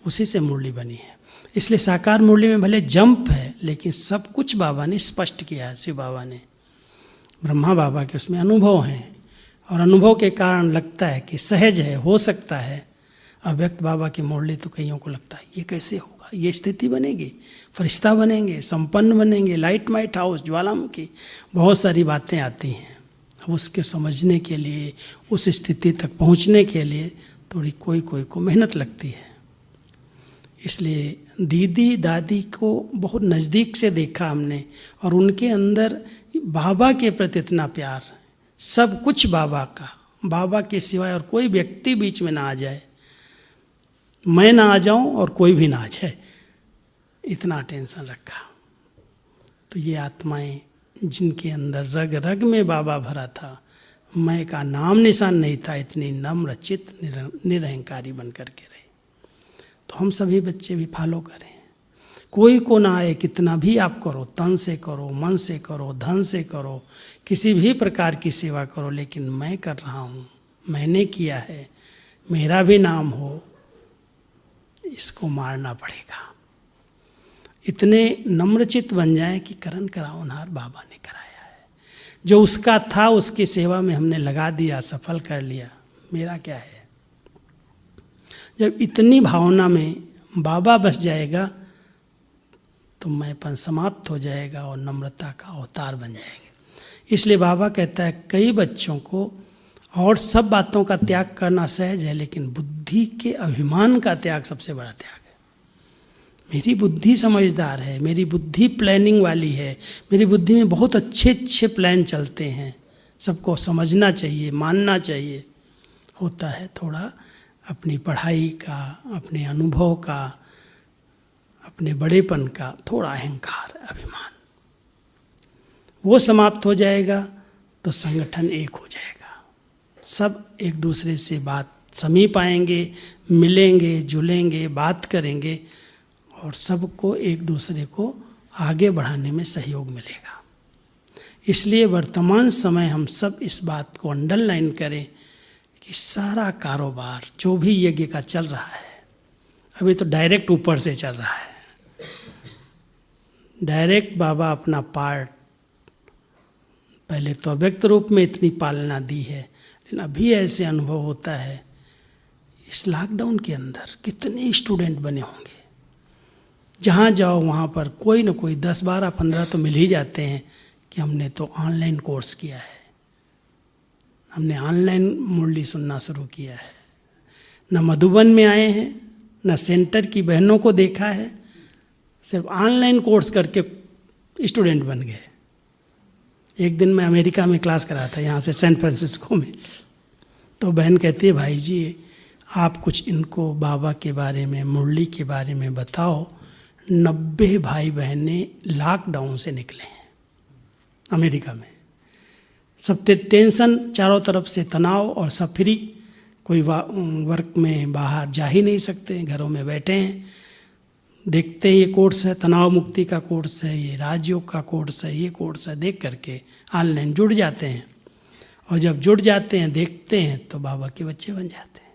B: उसी से मुरली बनी है। इसलिए साकार मुरली में भले जंप है, लेकिन सब कुछ बाबा ने स्पष्ट किया है। शिव बाबा ने, ब्रह्मा बाबा के उसमें अनुभव हैं, और अनुभव के कारण लगता है कि सहज है, हो सकता है। अव्यक्त बाबा की मुरली तो कईयों को लगता है ये कैसे होगा, होगा, ये स्थिति बनेगी, फरिश्ता बनेंगे, संपन्न बनेंगे, लाइट माइट हाउस, ज्वालामुखी, बहुत सारी बातें आती हैं। अब उसके समझने के लिए, उस स्थिति तक पहुंचने के लिए थोड़ी कोई को मेहनत लगती है। इसलिए दीदी दादी को बहुत नज़दीक से देखा हमने, और उनके अंदर बाबा के प्रति इतना प्यार, सब कुछ बाबा का, बाबा के सिवाय और कोई व्यक्ति बीच में ना आ जाए, मैं ना आ जाऊं और कोई भी ना आ जाए, इतना टेंशन रखा। तो ये आत्माएं जिनके अंदर रग रग में बाबा भरा था, मैं का नाम निशान नहीं था, इतनी नम्र चित्त निरहंकारी बन करके रहे। तो हम सभी बच्चे भी फॉलो करें, कोई को ना आए, कितना भी आप करो, तन से करो, मन से करो, धन से करो, किसी भी प्रकार की सेवा करो, लेकिन मैं कर रहा हूँ, मैंने किया है, मेरा भी नाम हो, इसको मारना पड़ेगा। इतने नम्रचित बन जाए कि करण करावनहार बाबा ने कराया है, जो उसका था उसकी सेवा में हमने लगा दिया, सफल कर लिया, मेरा क्या है। जब इतनी भावना में बाबा बस जाएगा तो मैंपन समाप्त हो जाएगा और नम्रता का अवतार बन जाएंगे। इसलिए बाबा कहता है कई बच्चों को और सब बातों का त्याग करना सहज है, लेकिन बुद्धि के अभिमान का त्याग सबसे बड़ा त्याग है। मेरी बुद्धि समझदार है, मेरी बुद्धि प्लानिंग वाली है, मेरी बुद्धि में बहुत अच्छे अच्छे प्लान चलते हैं, सबको समझना चाहिए, मानना चाहिए। होता है थोड़ा अपनी पढ़ाई का, अपने अनुभव का, अपने बड़ेपन का थोड़ा अहंकार, अभिमान, वो समाप्त हो जाएगा तो संगठन एक हो जाएगा। सब एक दूसरे से बात समीप आएंगे, मिलेंगे, जुलेंगे, बात करेंगे और सबको एक दूसरे को आगे बढ़ाने में सहयोग मिलेगा। इसलिए वर्तमान समय हम सब इस बात को अंडरलाइन करें कि सारा कारोबार जो भी यज्ञ का चल रहा है, अभी तो डायरेक्ट ऊपर से चल रहा है, डायरेक्ट बाबा अपना पार्ट पहले तो अव्यक्त रूप में इतनी पालना दी है, लेकिन अभी ऐसे अनुभव होता है इस लॉकडाउन के अंदर कितने स्टूडेंट बने होंगे, जहाँ जाओ वहाँ पर कोई ना कोई 10, 12, 15 तो मिल ही जाते हैं कि हमने तो ऑनलाइन कोर्स किया है, हमने ऑनलाइन मुरली सुनना शुरू किया है। न मधुबन में आए हैं, न सेंटर की बहनों को देखा है, सिर्फ ऑनलाइन कोर्स करके स्टूडेंट बन गए। एक दिन मैं अमेरिका में क्लास करा था, यहाँ से सैन फ्रांसिस्को में, तो बहन कहती है भाई जी आप कुछ इनको बाबा के बारे में, मुरली के बारे में बताओ। 90 भाई बहनें लॉकडाउन से निकले हैं अमेरिका में, सब टेंशन, चारों तरफ से तनाव और सब फ्री, कोई वर्क में बाहर जा ही नहीं सकते, घरों में बैठे हैं, देखते हैं ये कोर्स है, तनाव मुक्ति का कोर्स है, ये राजयोग का कोर्स है, ये कोर्स है, देख करके ऑनलाइन जुड़ जाते हैं। और जब जुड़ जाते हैं, देखते हैं तो बाबा के बच्चे बन जाते हैं।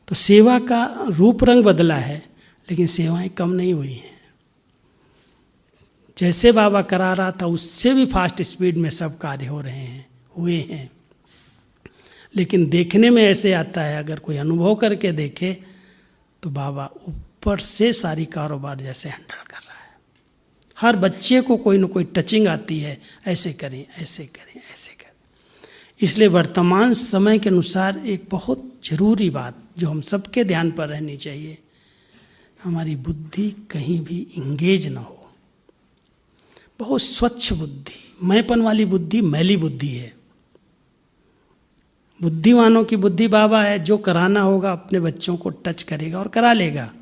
B: तो सेवा का रूप रंग बदला है, लेकिन सेवाएं कम नहीं हुई हैं। जैसे बाबा करा रहा था उससे भी फास्ट स्पीड में सब कार्य हो रहे हैं, हुए हैं। लेकिन देखने में ऐसे आता है, अगर कोई अनुभव करके देखे तो बाबा ऊपर से सारी कारोबार जैसे हैंडल कर रहा है। हर बच्चे को कोई ना कोई टचिंग आती है, ऐसे करें, ऐसे करें, ऐसे करें। इसलिए वर्तमान समय के अनुसार एक बहुत जरूरी बात जो हम सबके ध्यान पर रहनी चाहिए, हमारी बुद्धि कहीं भी इंगेज ना हो। बहुत स्वच्छ बुद्धि, मैंपन वाली बुद्धि मैली बुद्धि है। बुद्धिमानों की बुद्धि बाबा है, जो कराना होगा अपने बच्चों को टच करेगा और करा लेगा।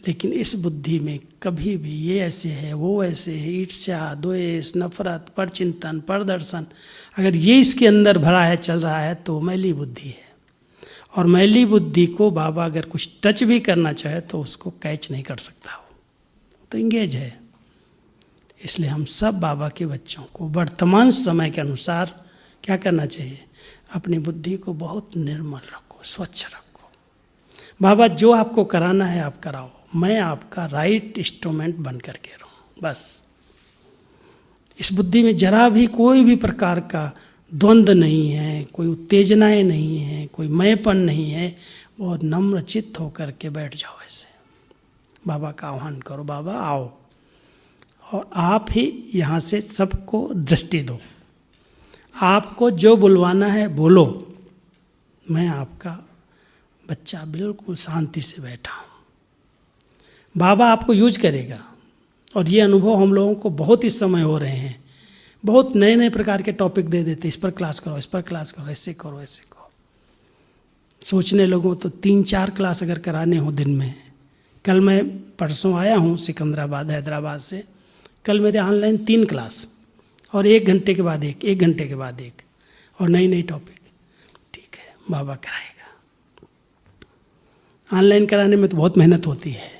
B: लेकिन इस बुद्धि में कभी भी ये ऐसे है, वो ऐसे है, ईर्ष्या, द्वेष, नफरत, परचिंतन, परदर्शन, अगर ये इसके अंदर भरा है, चल रहा है, तो मैली बुद्धि है। और मैली बुद्धि को बाबा अगर कुछ टच भी करना चाहे तो उसको कैच नहीं कर सकता, हो तो इंगेज है। इसलिए हम सब बाबा के बच्चों को वर्तमान समय के अनुसार क्या करना चाहिए, अपनी बुद्धि को बहुत निर्मल रखो, स्वच्छ रखो। बाबा जो आपको कराना है आप कराओ, मैं आपका राइट इंस्ट्रूमेंट बन करके रहूं, बस। इस बुद्धि में जरा भी कोई भी प्रकार का द्वंद्व नहीं है, कोई उत्तेजनाएं नहीं है, कोई मैंपन नहीं है। बहुत नम्र चित्त होकर के बैठ जाओ ऐसे, बाबा का आह्वान करो, बाबा आओ, और आप ही यहाँ से सबको दृष्टि दो, आपको जो बुलवाना है बोलो, मैं आपका बच्चा बिल्कुल शांति से बैठा हूँ। बाबा आपको यूज करेगा। और ये अनुभव हम लोगों को बहुत इस समय हो रहे हैं, बहुत नए नए प्रकार के टॉपिक दे देते, इस पर क्लास करो, इस पर क्लास करो, ऐसे करो, ऐसे करो। सोचने लगो तो 3-4 क्लास अगर कराने हो दिन में। कल मैं परसों आया हूँ सिकंदराबाद हैदराबाद से, कल मेरे ऑनलाइन 3 क्लास, और 1 घंटे के बाद 1 घंटे के बाद 1, और नई नई टॉपिक। ठीक है, बाबा कराएगा। ऑनलाइन कराने में तो बहुत मेहनत होती है।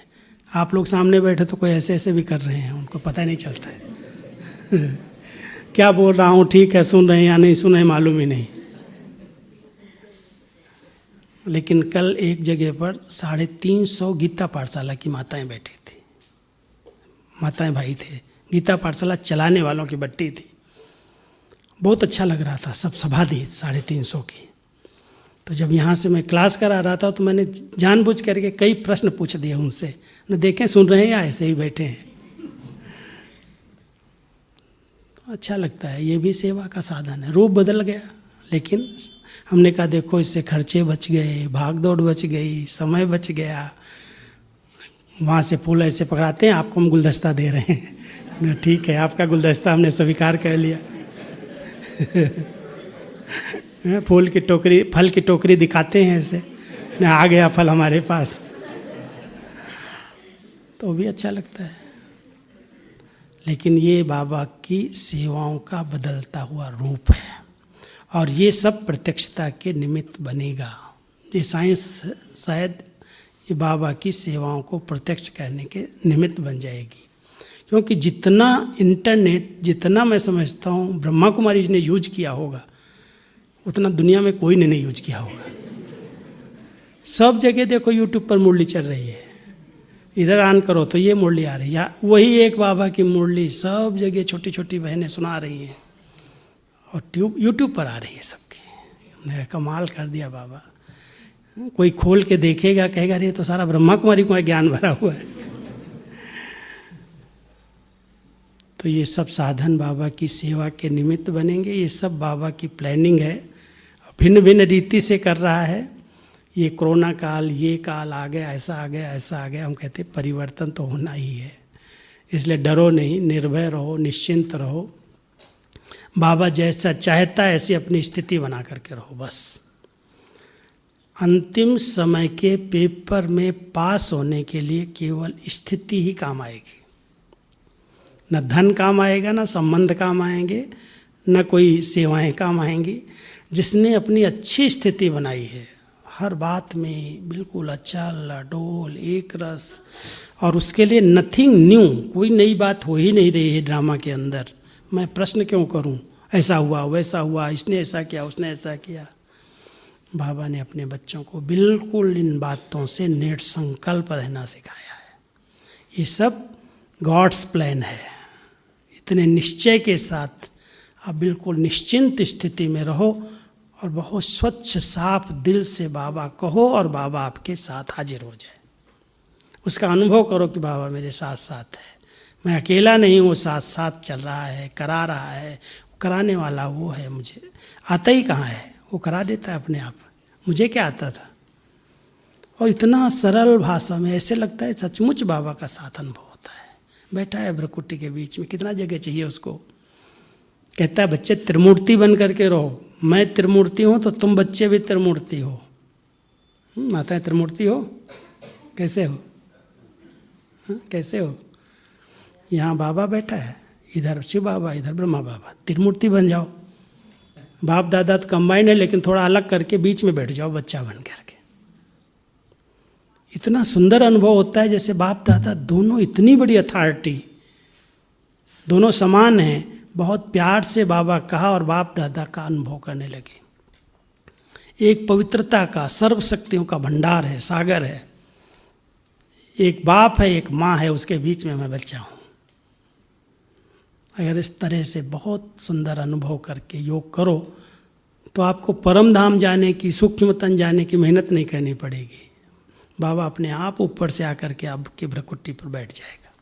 B: आप लोग सामने बैठे तो कोई ऐसे ऐसे भी कर रहे हैं, उनको पता ही नहीं चलता है क्या बोल रहा हूँ, ठीक है सुन रहे हैं या नहीं सुन रहे हैं मालूम ही नहीं। लेकिन कल एक जगह पर 350 गीता पाठशाला की माताएं बैठी थी, माताएं भाई थे, गीता पाठशाला चलाने वालों की बट्टी थी। बहुत अच्छा लग रहा था, सब सभा दी 350 की। तो जब यहाँ से मैं क्लास करा रहा था तो मैंने जानबूझ करके कई प्रश्न पूछ दिए उनसे, न देखें सुन रहे हैं या ऐसे ही बैठे हैं। अच्छा लगता है, ये भी सेवा का साधन है। रूप बदल गया, लेकिन हमने कहा देखो इससे खर्चे बच गए, भाग दौड़ बच गई, समय बच गया। वहाँ से फूल ऐसे पकड़ाते हैं, आपको हम गुलदस्ता दे रहे हैं। ठीक है, आपका गुलदस्ता हमने स्वीकार कर लिया। फूल की टोकरी, फल की टोकरी दिखाते हैं ऐसे, ना आ गया फल हमारे पास, तो भी अच्छा लगता है। लेकिन ये बाबा की सेवाओं का बदलता हुआ रूप है, और ये सब प्रत्यक्षता के निमित्त बनेगा। ये साइंस शायद ये बाबा की सेवाओं को प्रत्यक्ष करने के निमित्त बन जाएगी। क्योंकि जितना इंटरनेट, जितना मैं समझता हूँ ब्रह्मा कुमारी जी ने यूज किया होगा, उतना दुनिया में कोई ने नहीं यूज किया होगा। सब जगह देखो यूट्यूब पर मुरली चल रही है, इधर ऑन करो तो ये मुरली आ रही है, या वही एक बाबा की मुरली सब जगह छोटी छोटी बहनें सुना रही हैं, और यूट्यूब पर आ रही है सबकी। हमने कमाल कर दिया बाबा। कोई खोल के देखेगा कहेगा अरे तो सारा ब्रह्मा कुमारी को ज्ञान भरा हुआ है। तो ये सब साधन बाबा की सेवा के निमित्त बनेंगे। ये सब बाबा की प्लानिंग है, भिन्न भिन्न रीति से कर रहा है। ये कोरोना काल, ये काल आ गया, ऐसा आ गया, ऐसा आ गया, हम कहते परिवर्तन तो होना ही है। इसलिए डरो नहीं, निर्भय रहो, निश्चिंत रहो। बाबा जैसा चाहता है ऐसी अपनी स्थिति बना करके रहो बस। अंतिम समय के पेपर में पास होने के लिए केवल स्थिति ही काम आएगी। न धन काम आएगा, न संबंध काम आएंगे, न कोई सेवाएं काम आएंगी। जिसने अपनी अच्छी स्थिति बनाई है, हर बात में बिल्कुल अचल अडोल एक रस, और उसके लिए नथिंग न्यू, कोई नई बात हो ही नहीं रही है ड्रामा के अंदर। मैं प्रश्न क्यों करूं, ऐसा हुआ वैसा हुआ, इसने ऐसा किया उसने ऐसा किया। बाबा ने अपने बच्चों को बिल्कुल इन बातों से नेट संकल्प रहना सिखाया है। ये सब गॉड्स प्लान है। इतने निश्चय के साथ आप बिल्कुल निश्चिंत स्थिति में रहो, और बहुत स्वच्छ साफ दिल से बाबा कहो, और बाबा आपके साथ हाजिर हो जाए। उसका अनुभव करो कि बाबा मेरे साथ साथ है, मैं अकेला नहीं हूँ, साथ साथ चल रहा है, करा रहा है। कराने वाला वो है, मुझे आता ही कहाँ है, वो करा देता है अपने आप। मुझे क्या आता था। और इतना सरल भाषा में ऐसे लगता है सचमुच बाबा का साथ अनुभव होता है। बैठा है भ्रकुटी के बीच में, कितना जगह चाहिए उसको। कहता है बच्चे त्रिमूर्ति बन करके रहो। मैं त्रिमूर्ति हूँ तो तुम बच्चे भी त्रिमूर्ति हो। माताएं त्रिमूर्ति हो, कैसे हो? कैसे हो? यहाँ बाबा बैठा है, इधर शिव बाबा, इधर ब्रह्मा बाबा। त्रिमूर्ति बन जाओ। बाप दादा तो कंबाइंड है, लेकिन थोड़ा अलग करके बीच में बैठ जाओ बच्चा बन करके। इतना सुंदर अनुभव होता है जैसे बाप दादा दोनों इतनी बड़ी अथॉरिटी, दोनों समान हैं। बहुत प्यार से बाबा कहा और बाप दादा का अनुभव करने लगे। एक पवित्रता का, सर्वशक्तियों का भंडार है, सागर है। एक बाप है, एक माँ है, उसके बीच में मैं बच्चा हूँ। अगर इस तरह से बहुत सुंदर अनुभव करके योग करो तो आपको परम धाम जाने की, सूक्ष्म तन जाने की मेहनत नहीं करनी पड़ेगी। बाबा अपने आप ऊपर से आकर के आपके भ्रकुटी पर बैठ जाएगा।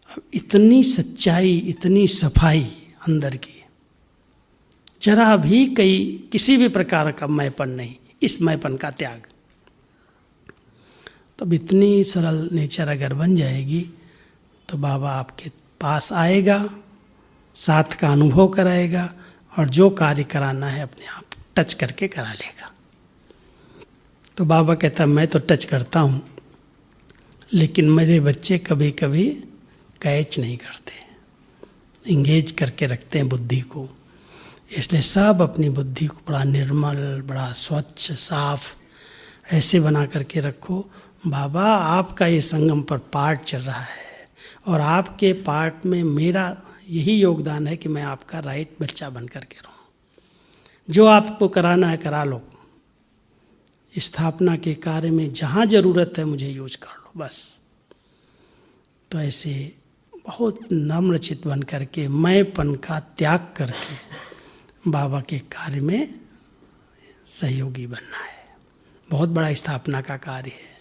B: अब इतनी सच्चाई, इतनी सफाई अंदर की, जरा भी किसी भी प्रकार का मैपन नहीं, इस मैपन का त्याग। तब इतनी सरल नेचर अगर बन जाएगी तो बाबा आपके पास आएगा, साथ का अनुभव कराएगा और जो कार्य कराना है अपने आप टच करके करा लेगा। तो बाबा कहता है मैं तो टच करता हूँ, लेकिन मेरे बच्चे कभी कभी कैच नहीं करते, इंगेज करके रखते हैं बुद्धि को। इसलिए सब अपनी बुद्धि को बड़ा निर्मल, बड़ा स्वच्छ, साफ ऐसे बना करके रखो। बाबा आपका ये संगम पर पाठ चल रहा है और आपके पाठ में मेरा यही योगदान है कि मैं आपका राइट बच्चा बन करके रहूं। जो आपको कराना है करा लो, स्थापना के कार्य में जहाँ ज़रूरत है मुझे यूज कर लो बस। तो ऐसे बहुत नम्रचित बन करके, मैंपन का त्याग करके बाबा के कार्य में सहयोगी बनना है। बहुत बड़ा स्थापना का कार्य है,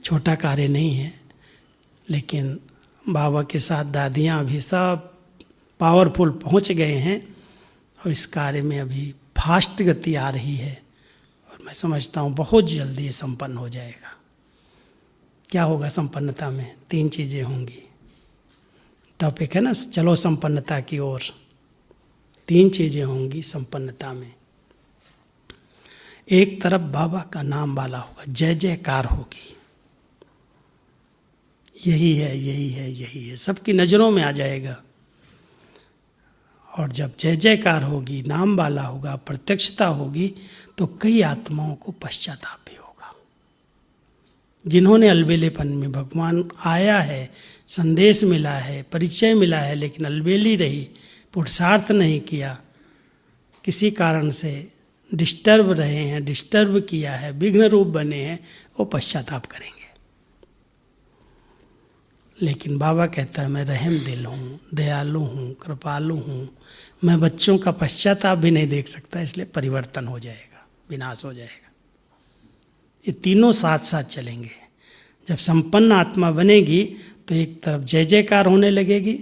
B: छोटा कार्य नहीं है। लेकिन बाबा के साथ दादियाँ अभी सब पावरफुल पहुँच गए हैं और इस कार्य में अभी फास्ट गति आ रही है और मैं समझता हूँ बहुत जल्दी ये संपन्न हो जाएगा। क्या होगा संपन्नता में? 3 चीज़ें होंगी। टॉपिक है ना, चलो संपन्नता की ओर। 3 चीज़ें होंगी संपन्नता में। एक तरफ बाबा का नाम वाला होगा, जय जयकार होगी, यही है यही है यही है, सबकी नज़रों में आ जाएगा। और जब जय जयकार होगी, नाम वाला होगा, प्रत्यक्षता होगी, तो कई आत्माओं को पश्चाताप भी होगा। जिन्होंने अलबेलेपन में, भगवान आया है, संदेश मिला है, परिचय मिला है, लेकिन अलबेली रही, पुरुषार्थ नहीं किया, किसी कारण से डिस्टर्ब रहे हैं, डिस्टर्ब किया है, विघ्न रूप बने हैं, वो पश्चाताप करेंगे। लेकिन बाबा कहता है मैं रहम दिल हूँ, दयालु हूँ, कृपालु हूँ, मैं बच्चों का पश्चाताप भी नहीं देख सकता, इसलिए परिवर्तन हो जाएगा, विनाश हो जाएगा। ये तीनों साथ साथ चलेंगे। जब संपन्न आत्मा बनेगी तो एक तरफ जय जयकार होने लगेगी,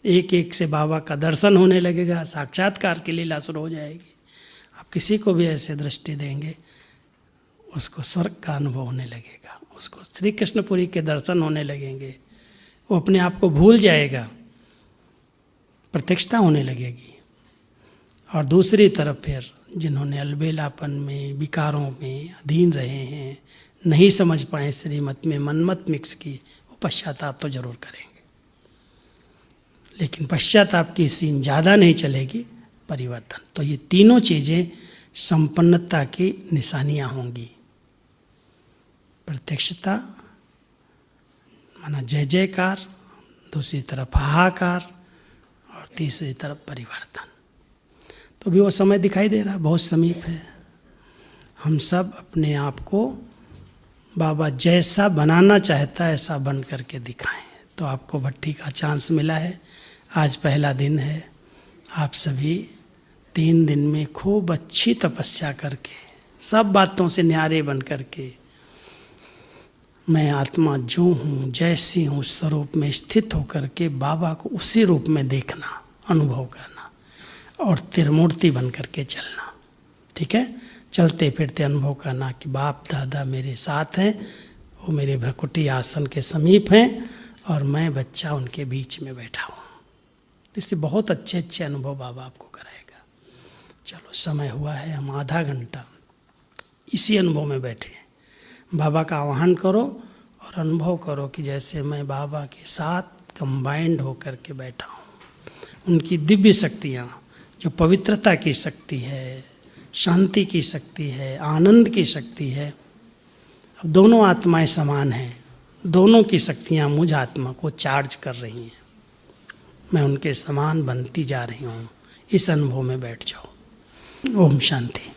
B: एक एक से बाबा का दर्शन होने लगेगा, साक्षात्कार की लीला शुरू हो जाएगी। आप किसी को भी ऐसे दृष्टि देंगे, उसको स्वर्ग का अनुभव होने लगेगा, उसको श्री कृष्णपुरी के दर्शन होने लगेंगे, वो अपने आप को भूल जाएगा, प्रत्यक्षता होने लगेगी। और दूसरी तरफ फिर जिन्होंने अलबेलापन में, विकारों में अधीन रहे हैं, नहीं समझ पाए श्रीमत में, मनमत मिक्स की, वो पश्चाताप तो जरूर करेंगे। लेकिन पश्चाताप की सीन ज़्यादा नहीं चलेगी, परिवर्तन। तो ये तीनों चीज़ें संपन्नता की निशानियाँ होंगी। प्रत्यक्षता माना जय जयकार, दूसरी तरफ हाहाकार और तीसरी तरफ परिवर्तन। तो भी वो समय दिखाई दे रहा, बहुत समीप है। हम सब अपने आप को बाबा जैसा बनाना चाहता है ऐसा बन करके दिखाएं। तो आपको भट्टी का चांस मिला है, आज पहला दिन है। आप सभी 3 दिन में खूब अच्छी तपस्या करके, सब बातों से न्यारे बन करके, मैं आत्मा जो हूँ, जैसी हूँ, स्वरूप में स्थित होकर के बाबा को उसी रूप में देखना, अनुभव करना और त्रिमूर्ति बन करके चलना। ठीक है, चलते फिरते अनुभव करना कि बाप दादा मेरे साथ हैं, वो मेरे भ्रकुटी आसन के समीप हैं और मैं बच्चा उनके बीच में बैठा हूँ। इससे बहुत अच्छे अच्छे अनुभव बाबा आपको कराएगा। चलो समय हुआ है, हम आधा घंटा इसी अनुभव में बैठे हैं। बाबा का आह्वान करो और अनुभव करो कि जैसे मैं बाबा के साथ कंबाइंड होकर के बैठा हूँ। उनकी दिव्य शक्तियाँ, जो पवित्रता की शक्ति है, शांति की शक्ति है, आनंद की शक्ति है, अब दोनों आत्माएं समान हैं, दोनों की शक्तियाँ मुझ आत्मा को चार्ज कर रही हैं। मैं उनके समान बनती जा रही हूँ। इस अनुभव में बैठ जाओ। ओम शांति।